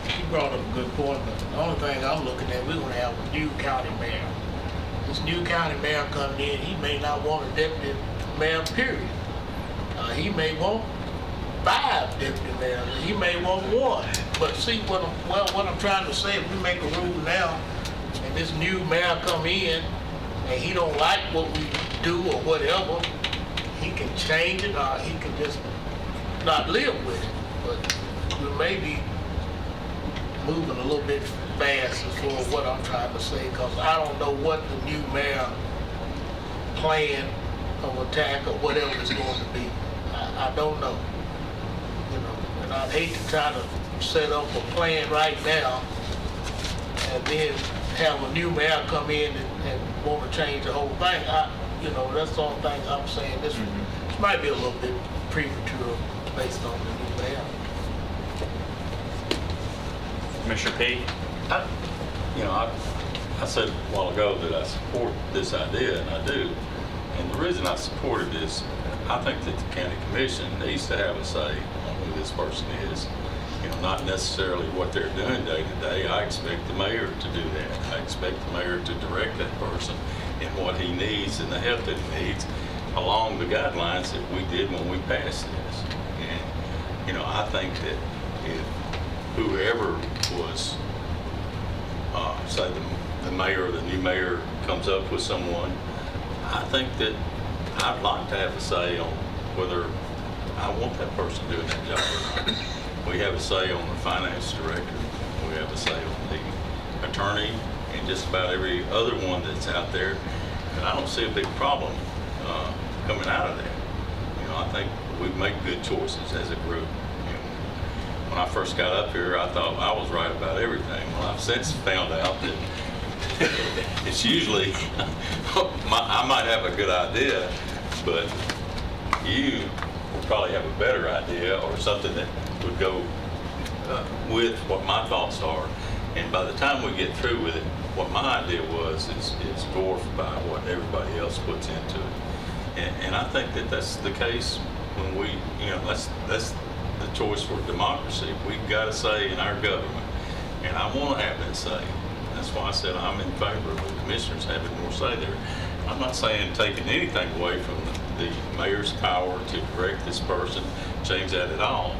He brought up a good point, but the only thing I'm looking at, we're gonna have a new county mayor. This new county mayor coming in, he may not want a deputy mayor, period. He may want 5 deputy mayors, he may want 1. But see, what I'm trying to say, if we make a rule now, and this new mayor come in, and he don't like what we do or whatever, he can change it, or he can just not live with it. But we may be moving a little bit fast as far as what I'm trying to say, because I don't know what the new mayor plan of attack or whatever it's going to be. I don't know. You know, and I'd hate to try to set up a plan right now and then have a new mayor come in and want to change the whole thing. You know, that's the only thing I'm saying. This might be a little bit premature based on the new mayor. Commissioner P? I said a while ago that I support this idea, and I do. And the reason I support it is I think that the county commission needs to have a say on who this person is. You know, not necessarily what they're doing day to day. I expect the mayor to do that. I expect the mayor to direct that person in what he needs and the help that he needs along the guidelines that we did when we passed this. And, you know, I think that if whoever was, say the mayor or the new mayor comes up with someone, I think that I'd like to have a say on whether I want that person doing that job or not. We have a say on the finance director. We have a say on the attorney and just about every other one that's out there. And I don't see a big problem coming out of that. You know, I think we make good choices as a group. When I first got up here, I thought I was right about everything. Well, I've since found out that it's usually, I might have a good idea, but you will probably have a better idea or something that would go with what my thoughts are. And by the time we get through with it, what my idea was is dwarfed by what everybody else puts into it. And I think that that's the case when we, you know, that's the choice for democracy. We've got a say in our government, and I want to have that say. That's why I said I'm in favor of the commissioners having more say there. I'm not saying taking anything away from the mayor's power to direct this person, change that at all,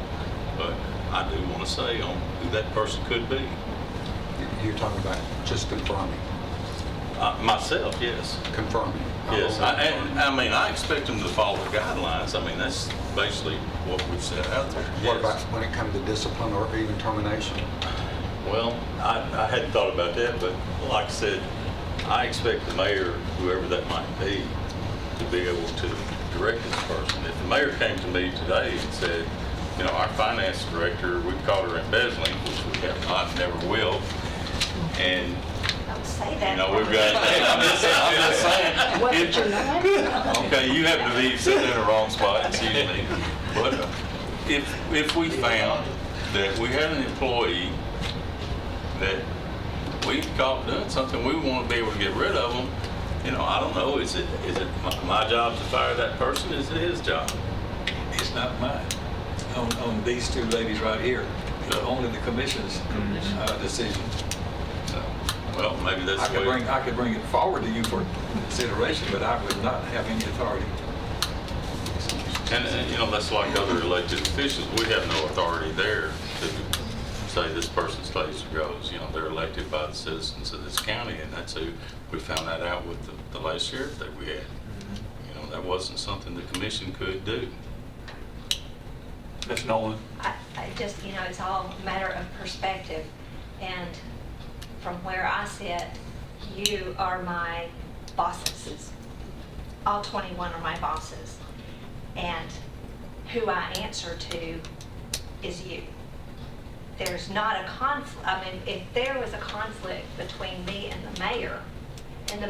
but I do want to say on who that person could be. You're talking about just confirming. Myself, yes. Confirming. Yes, I mean, I expect them to follow the guidelines. I mean, that's basically what we've set out there. What Yes. about when it comes to discipline or even termination? Well, I hadn't thought about that, but like I said, I expect the mayor, whoever that might be, to be able to direct this person. If the mayor came to me today and said, you know, our finance director, we've caught her embezzling, which we have not, never will, and Don't say that. you know, we've got, I'm just saying. What did you know? Okay, you happen to be sitting in the wrong spot, excuse me. But if we found that we had an employee that we caught doing something, we want to be able to get rid of them, you know, I don't know, is it my job to fire that person? Is it his job? It's not mine. On these two ladies right here, only the commission's decision. So, Well, maybe that's the way. I could bring it forward to you for consideration, but I would not have any authority. And, that's like other elected officials. We have no authority there to say this person stays or goes. They're elected by the citizens of this county, and that's who we found that out with the last sheriff that we had. That wasn't something the commission could do. Ms. Nolan? I just, it's all a matter of perspective. And from where I sit, you are my bosses. All 21 are my bosses. And who I answer to is you. There's not a conflict. I mean, if there was a conflict between me and the mayor, and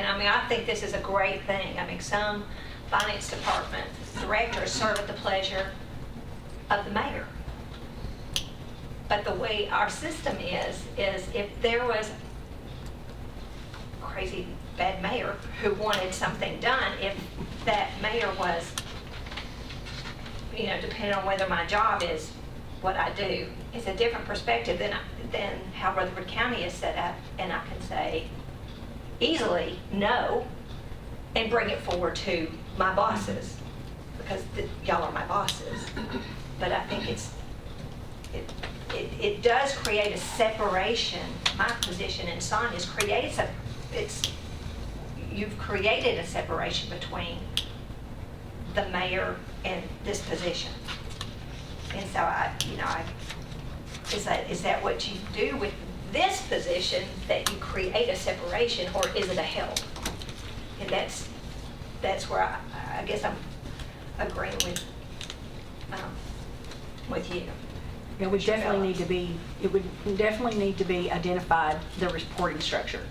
I mean, I think this is a great thing. I mean, some finance department directors serve at the pleasure of the mayor. But the way our system is if there was a crazy bad mayor who wanted something done, if that mayor was, depending on whether my job is what I do, it's a different perspective than how Rutherford County is set up, and I can say easily no and bring it forward to my bosses because y'all are my bosses. But I think it does create a separation. My position in Sonia's creates you've created a separation between the mayor and this position. And so is that what you do with this position, that you create a separation, or is it a help? And that's where I guess I'm agreeing with you. It would definitely need to be identified, the reporting structure.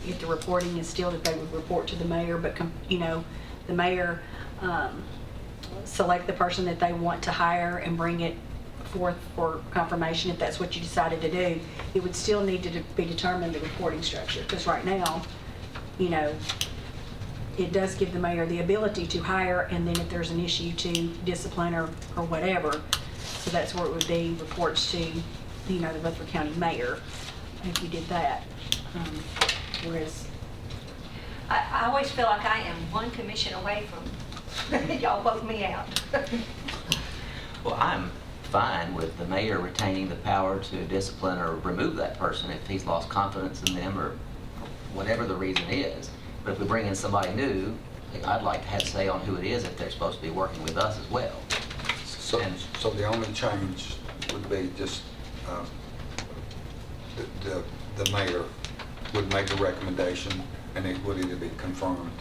If the reporting is still that they would report to the mayor, but the mayor select the person that they want to hire and bring it forth for confirmation, if that's what you decided to do, it would still need to be determined, the reporting structure. Because right now, it does give the mayor the ability to hire, and then if there's an issue, to discipline or whatever. So that's where it would be, reports to, the Rutherford County mayor, if you did that. Whereas I always feel like I am one commission away from y'all vote me out. Well, I'm fine with the mayor retaining the power to discipline or remove that person if he's lost confidence in them or whatever the reason is. But if we bring in somebody new, I'd like to have say on who it is if they're supposed to be working with us as well. So the only change would be just the mayor would make a recommendation, and it would either be confirmed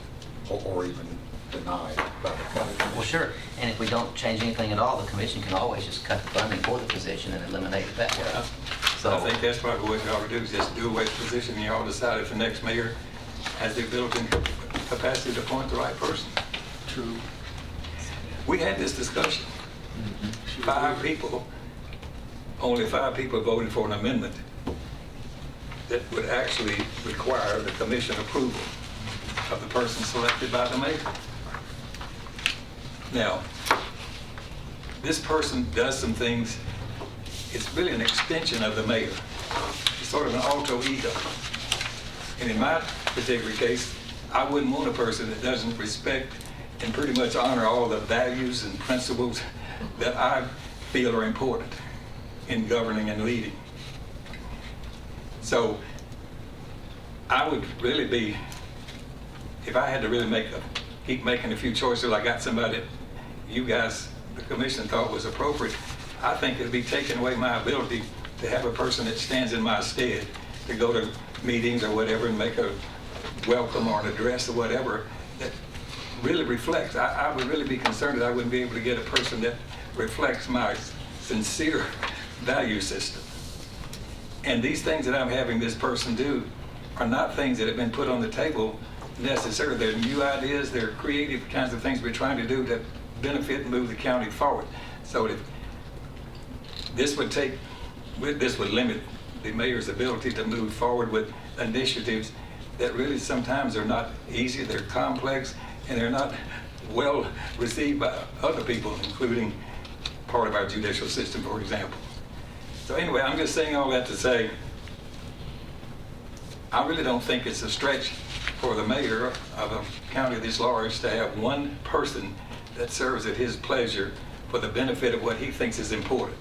or even denied by the county. Well, sure. And if we don't change anything at all, the commission can always just cut the funding for the position and eliminate it that way. So I think that's probably what you ought to do, is just do away with the position, and you all decide if the next mayor has the ability and capacity to appoint the right person. True. We had this discussion. Only five people voted for an amendment that would actually require the commission approval of the person selected by the mayor. Now, this person does some things, it's really an extension of the mayor. It's sort of an alter ego. And in my particular case, I wouldn't want a person that doesn't respect and pretty much honor all the values and principles that I feel are important in governing and leading. So I would really be, if I had to really keep making a few choices, I got somebody that you guys, the commission, thought was appropriate, I think it'd be taking away my ability to have a person that stands in my stead to go to meetings or whatever and make a welcome or an address or whatever that really reflects. I would really be concerned that I wouldn't be able to get a person that reflects my sincere value system. And these things that I'm having this person do are not things that have been put on the table necessarily. They're new ideas, they're creative kinds of things we're trying to do to benefit and move the county forward. So if this would limit the mayor's ability to move forward with initiatives that really sometimes are not easy, they're complex, and they're not well received by other people, including part of our judicial system, for example. So anyway, I'm just saying all that to say, I really don't think it's a stretch for the mayor of a county this large to have one person that serves at his pleasure for the benefit of what he thinks is important,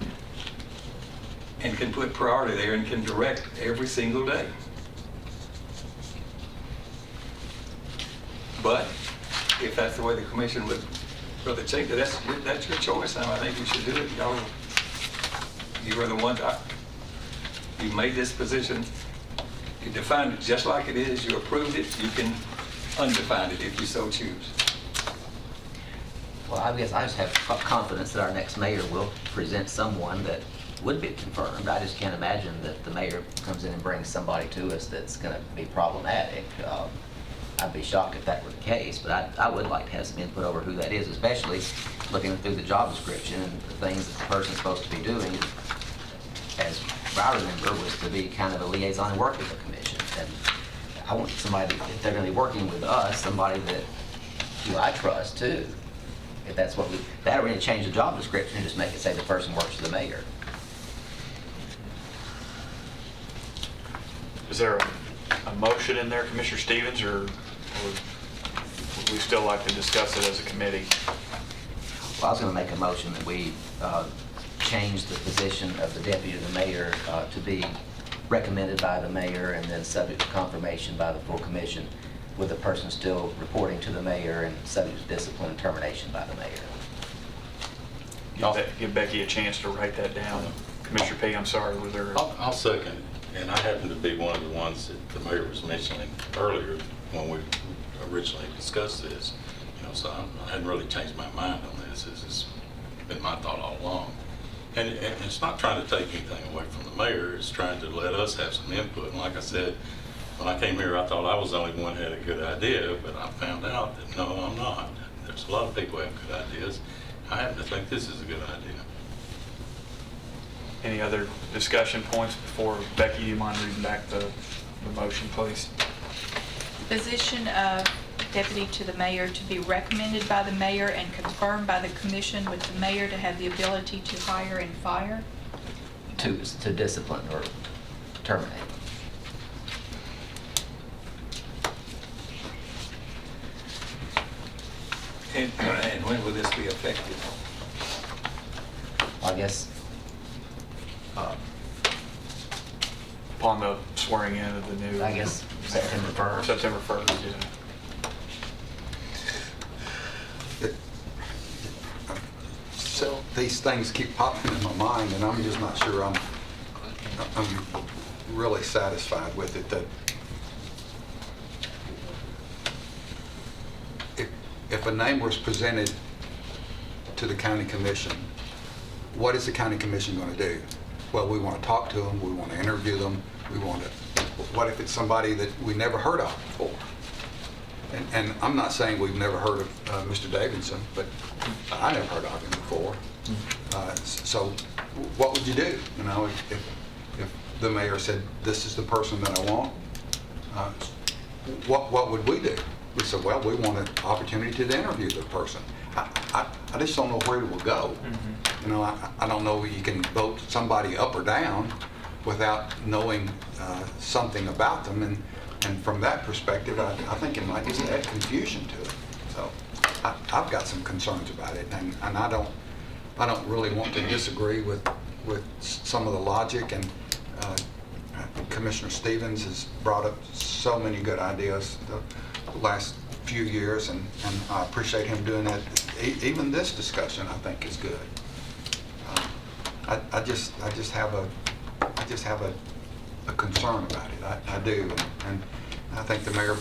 and can put priority there and can direct every single day. But if that's the way the commission would rather change it, that's your choice, and I think you should do it. Y'all, you are the ones, you made this position, you defined it just like it is, you approved it, you can undefine it if you so choose. Well, I guess I just have confidence that our next mayor will present someone that would be confirmed. I just can't imagine that the mayor comes in and brings somebody to us that's going to be problematic. I'd be shocked if that were the case, but I would like to have some input over who that is, especially looking through the job description and the things that the person's supposed to be doing, as I remember, was to be kind of a liaison and work with the commission. And I want somebody, if they're going to be working with us, somebody that who I trust too. If that's what we, that or we need to change the job description and just make it say the person works for the mayor. Is there a motion in there, Commissioner Stevens, or would we still like to discuss it as a committee? Well, I was going to make a motion that we change the position of the deputy to the mayor to be recommended by the mayor and then subject to confirmation by the full commission, with the person still reporting to the mayor and subject to discipline and termination by the mayor. Give Becky a chance to write that down. Commissioner P, I'm sorry, was there? I'll second, and I happen to be one of the ones that the mayor was mentioning earlier when we originally discussed this. You know, so I hadn't really changed my mind on this. This has been my thought all along. And it's not trying to take anything away from the mayor. It's trying to let us have some input. And like I said, when I came here, I thought I was the only one who had a good idea, but I found out that no, I'm not. There's a lot of people who have good ideas. I happen to think this is a good idea. Any other discussion points before? Becky, do you mind reading back the motion, please? Position of deputy to the mayor to be recommended by the mayor and confirmed by the commission, with the mayor to have the ability to hire and fire. To discipline or terminate. And when will this be effective? I guess Upon the swearing in of the new... I guess September 1st. September 1st, yeah. So these things keep popping in my mind, and I'm just not sure I'm really satisfied with it. That if a name was presented to the county commission, what is the county commission going to do? Well, we want to talk to them, we want to interview them, we want to. What if it's somebody that we never heard of before? And I'm not saying we've never heard of Mr. Davidson, but I never heard of him before. So what would you do? You know, if the mayor said, this is the person that I want, what would we do? We said, well, we want an opportunity to interview the person. I just don't know where it will go. You know, I don't know if you can vote somebody up or down without knowing something about them. And from that perspective, I think it might just add confusion to it. So I've got some concerns about it, and I don't really want to disagree with some of the logic. And Commissioner Stevens has brought up so many good ideas the last few years, and I appreciate him doing that. Even this discussion, I think, is good. I just have a concern about it. I do, and I think the mayor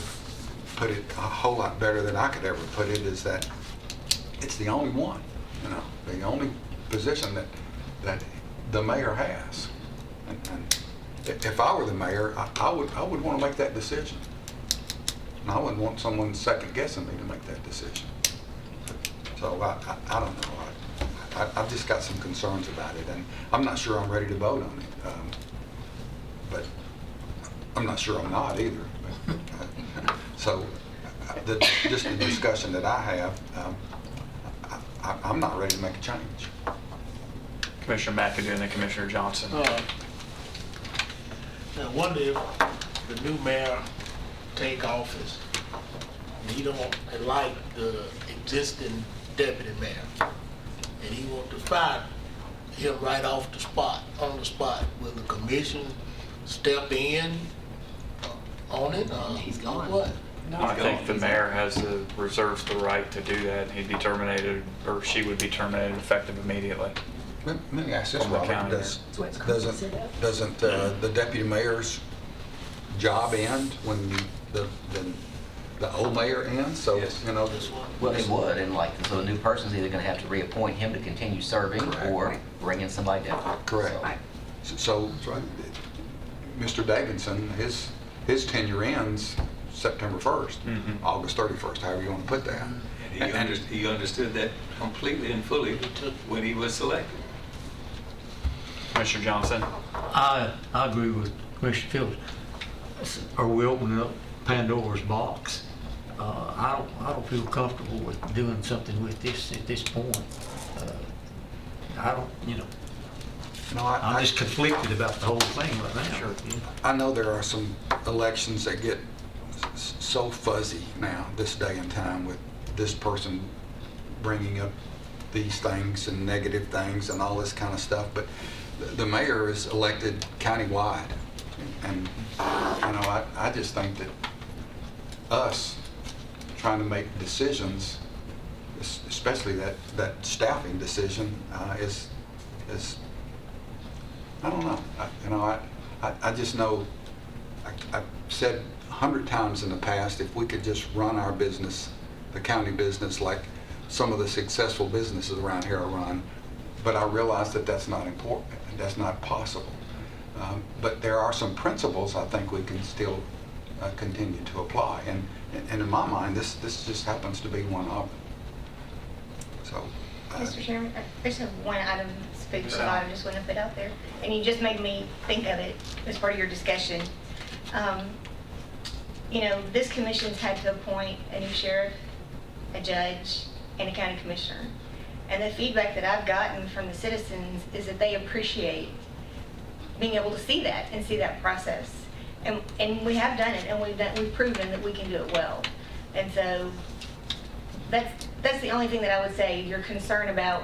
put it a whole lot better than I could ever put it. Is that it's the only one, you know, the only position that the mayor has. And if I were the mayor, I would want to make that decision, and I wouldn't want someone second guessing me to make that decision. So I don't know. I've just got some concerns about it, and I'm not sure I'm ready to vote on it. But I'm not sure I'm not either. So just the discussion that I have, I'm not ready to make a change. Commissioner McAdoo and then Commissioner Johnson. I wonder if the new mayor take office, and he don't like the existing deputy mayor, and he want to fire him right off the spot, on the spot. Will the commission step in on it? He's gone. What? I think the mayor reserves the right to do that. He'd be terminated, or she would be terminated effective immediately. Let me ask this, From the Robert, county. doesn't the deputy mayor's job end when the old mayor ends? So, Yes. you know, Well, it would, and like, so the new person's either gonna have to reappoint him to continue serving Correct. or bring in somebody different. correct. So- So, Mr. Davidson, his tenure ends September 1st, August 31st, however you want to put that. And he understood that completely and fully when he was selected. Commissioner Johnson? I agree with Commissioner Fields. Are we opening up Pandora's box? I don't feel comfortable with doing something with this at this point. I don't, No, I'm just conflicted about the whole thing right now. Sure. I know there are some elections that get so fuzzy now, this day and time, with this person bringing up these things and negative things and all this kind of stuff, but the mayor is elected countywide. And, I just think that us trying to make decisions, especially that staffing decision, is I don't know. I just know, I've said 100 times in the past, if we could just run our business, the county business, like some of the successful businesses around here are run, but I realize that that's not important, that's not possible. But there are some principles I think we can still continue to apply, and in my mind, this just happens to be one of them. So. Mr. Chairman, I just have one item to speak for I just want to put out there, and you just made me think of it as part of your discussion. This commission's had to appoint a new sheriff, a judge, and a county commissioner. And the feedback that I've gotten from the citizens is that they appreciate being able to see that and see that process. And we have done it, and we've proven that we can do it well. And so that's the only thing that I would say. You're concerned about,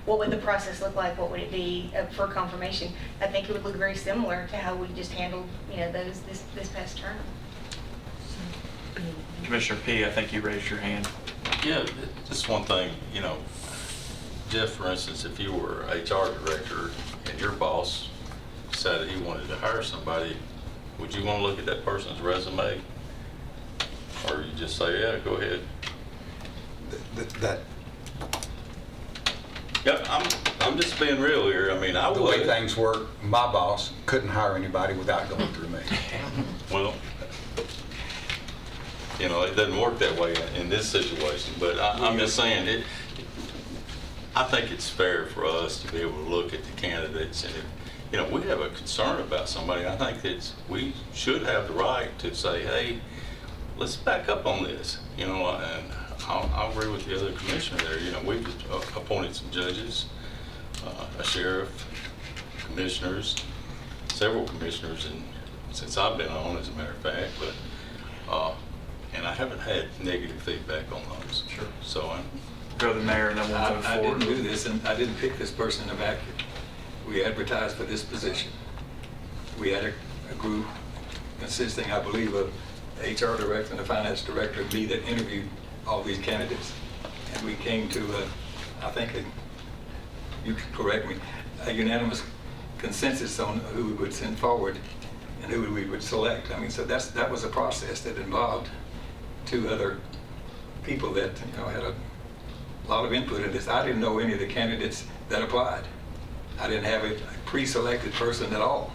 what would the process look like? What would it be for confirmation? I think it would look very similar to how we just handled, those this past term. Commissioner P., I think you raised your hand. Yeah, just one thing, Jeff, for instance, if you were HR director and your boss decided he wanted to hire somebody, would you want to look at that person's resume? Or you just say, yeah, go ahead? Yeah, I'm just being real here. I mean, I The way would. things work, my boss couldn't hire anybody without going through me. Well, it doesn't work that way in this situation, but I'm just saying, I think it's fair for us to be able to look at the candidates, and if, we have a concern about somebody, I think that we should have the right to say, hey, let's back up on this, and I'll agree with the other commissioner there. We've appointed some judges, a sheriff, commissioners, several commissioners, and since I've been on, as a matter of fact, but and I haven't had negative feedback on those. Sure. So Go to the mayor and then we'll move I forward. didn't do this, and I didn't pick this person in a vacuum. We advertised for this position. We had a group consisting, I believe, of the HR director and the finance director, and me, that interviewed all these candidates. And we came to, I think, you can correct me, a unanimous consensus on who we would send forward and who we would select. I mean, so that was a process that involved two other people that had a lot of input in this. I didn't know any of the candidates that applied. I didn't have a pre-selected person at all.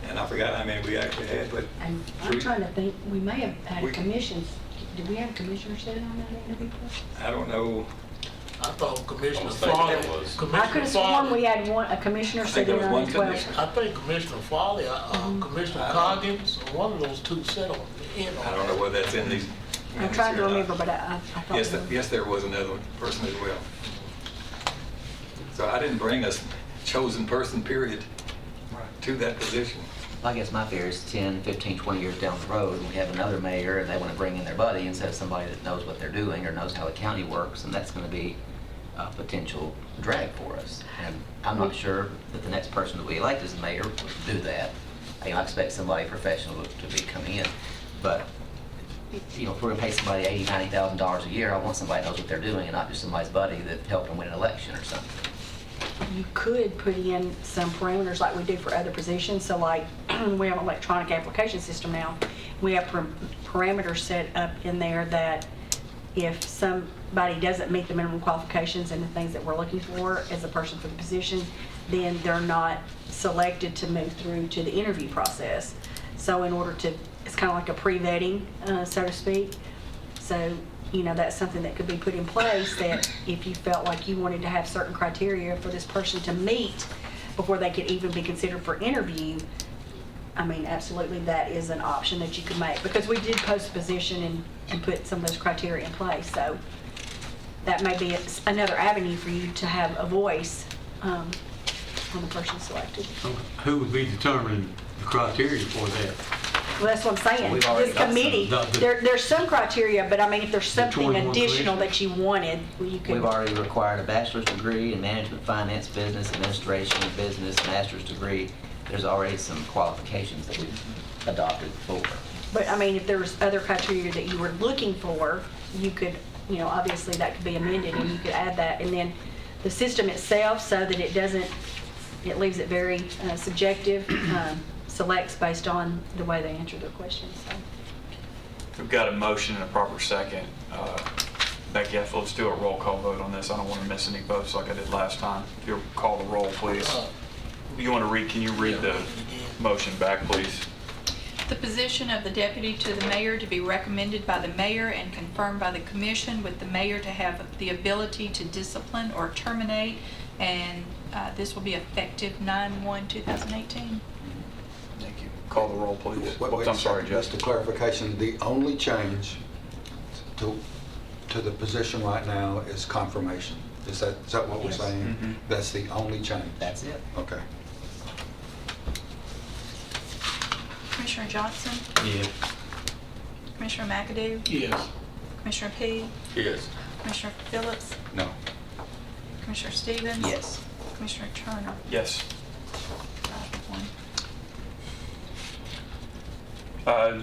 And I forgot how many we actually had, but And I'm trying to think, we may have had a We- commission, did we have a commissioner sit on that interview process? I don't know. I thought Commissioner I was thinking Farley. it was. I could Commissioner have sworn Farley. we had a commissioner I think sitting there was on one it as well. commissioner. I think Commissioner Farley, Commissioner I don't- Coggins, one of those two sat on in on I don't know that. whether that's in these. I'm trying to remember, but I thought. Yes, it was. yes, there was another person as well. So I didn't bring a chosen person, period, to that position. I guess my fear is 10, 15, 20 years down the road, we have another mayor and they want to bring in their buddy instead of somebody that knows what they're doing or knows how the county works, and that's going to be a potential drag for us. And I'm not sure that the next person that we elect as mayor would do that. I expect somebody professional to be coming in. But, if we're going to pay somebody $80,000, $90,000 a year, I want somebody that knows what they're doing and not just somebody's buddy that helped them win an election or something. You could put in some parameters like we do for other positions. So like, we have an electronic application system now. We have parameters set up in there that if somebody doesn't meet the minimum qualifications and the things that we're looking for as a person for the position, then they're not selected to move through to the interview process. So in order to, it's kind of like a pre-vetting, so to speak. So, that's something that could be put in place, that if you felt like you wanted to have certain criteria for this person to meet before they could even be considered for interview, absolutely that is an option that you could make. Because we did post a position and put some of those criteria in place. So that may be another avenue for you to have a voice on the person selected. Who would be determining the criteria for that? Well, that's what I'm saying. We've already This got committee, some. there's some criteria, but if there's something 21 additional that you wanted, you could. We've already required a bachelor's degree in management, finance, business, administration, business, master's degree. There's already some qualifications that we've adopted for. But if there was other criteria that you were looking for, you could, obviously that could be amended and you could add that. And then the system itself, so that it leaves it very subjective, selects based on the way they answer their questions. So. We've got a motion and a proper second. Becky, let's do a roll call vote on this. I don't want to miss any votes like I did last time. If you'll call the roll, please. Can you read the motion back, please? The position of the deputy to the mayor to be recommended by the mayor and confirmed by the commission, with the mayor to have the ability to discipline or terminate, and this will be effective 9/1/2018. Thank you. Call the roll, please. Wait I'm a sorry, second, Jess. just a clarification, the only change to the position right now is confirmation. Is that what we're Yes. saying? Mhm. That's the only change? That's it. Okay. Commissioner Johnson, Yes. Commissioner McAdoo, Yes. Commissioner P, Yes. Commissioner Phillips, No. Commissioner Stevens. Yes. Commissioner Turner. Yes. 5-1.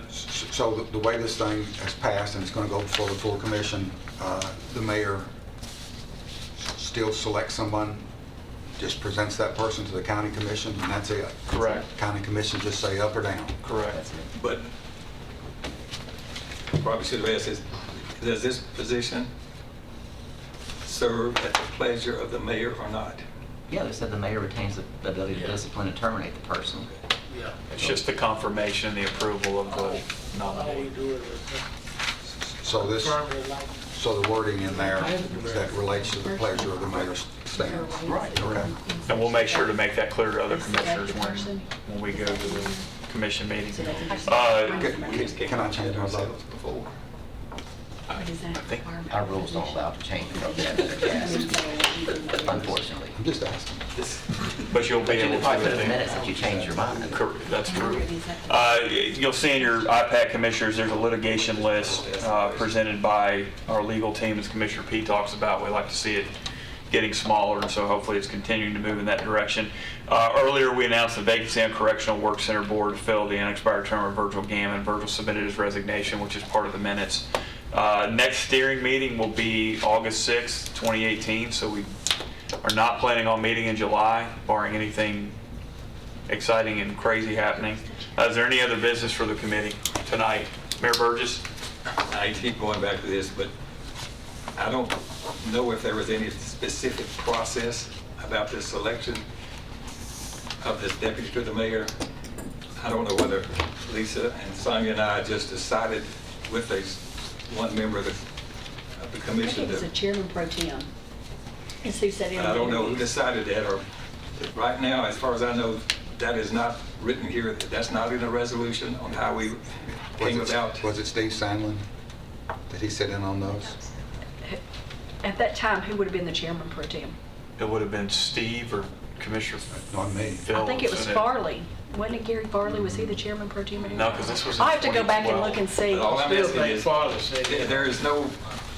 So the way this thing has passed, and it's going to go before the full commission, the mayor still selects someone, just presents that person to the county commission, and that's it? Correct. County commission just say up or down? Correct. That's it. But probably should have asked this, does this position serve at the pleasure of the mayor or not? Yeah, they said the mayor retains the ability to discipline and terminate the person. Yeah. It's just the confirmation and the approval of the All we nominee. do is So this, confirm it like. so the wording in there that relates to the pleasure of the mayor stands? Right. Okay. And we'll make sure to make that clear to other commissioners when we go to the commission meeting. Can I change my vote? Before. Our rules don't allow to change the vote after they're cast, unfortunately. I'm just asking. But you'll be But you able can probably to. put in the minutes that you changed your mind. That's true. You'll see in your iPad, commissioners, there's a litigation list presented by our legal team, as Commissioner P talks about. We like to see it getting smaller, and so hopefully it's continuing to move in that direction. Earlier, we announced the vacancy on Correctional Work Center Board to fill the unexpired term of Virgil Gammon. Virgil submitted his resignation, which is part of the minutes. Next steering meeting will be August 6th, 2018, so we are not planning on meeting in July, barring anything exciting and crazy happening. Is there any other business for the committee tonight? Mayor Burgess? I keep going back to this, but I don't know if there was any specific process about this selection of this deputy to the mayor. I don't know whether Lisa and Sonia and I just decided with one member of the I think commission it was that, a chairman pro tem. Is who said it. I don't know who decided that, or right now, as far as I know, that is not written here. That's not in the resolution on how we came about. Was it Steve Sandlin? Did he sit in on those? At that time, who would have been the chairman pro tem? it would have been Steve or Commissioner Not me. Phil. I think it was wasn't Farley. Wasn't it Gary Farley? Was he the chairman pro tem? No, because this was in I'll have to go back and 2012. look and see. All I'm Still asking think is, Farley said that. there is no,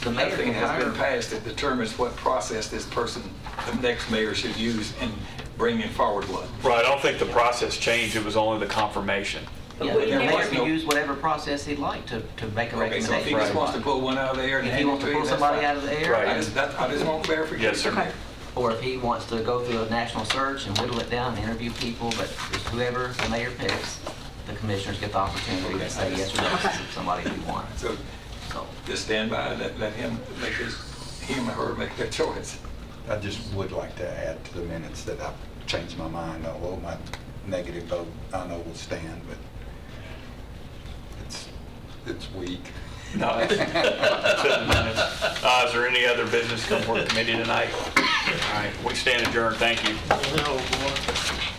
The mayor nothing can has been hire- passed that determines what process this person, the next mayor should use in bringing forward what. Right, I don't think the process changed, it was only the confirmation. Yeah, we the never- mayor can use whatever process he'd like to make a Okay, so if he recommendation. just wants to pull one out of the air and If he hand it wants to to you, pull that's somebody fine. out of the air. Right. I just want clarification. Yes, sir. Okay. Or if he wants to go through a national search and whittle it down and interview people, but it's whoever the mayor picks, the commissioners get the opportunity to say yes or no to somebody we want. So So, just stand by and let him make him or her make their choice. I just would like to add to the minutes that I've changed my mind, although my negative vote I know will stand, but it's weak. No, it's in the minutes. Is there any other business come before the committee tonight? All right, we stand adjourned, thank you. No, boy.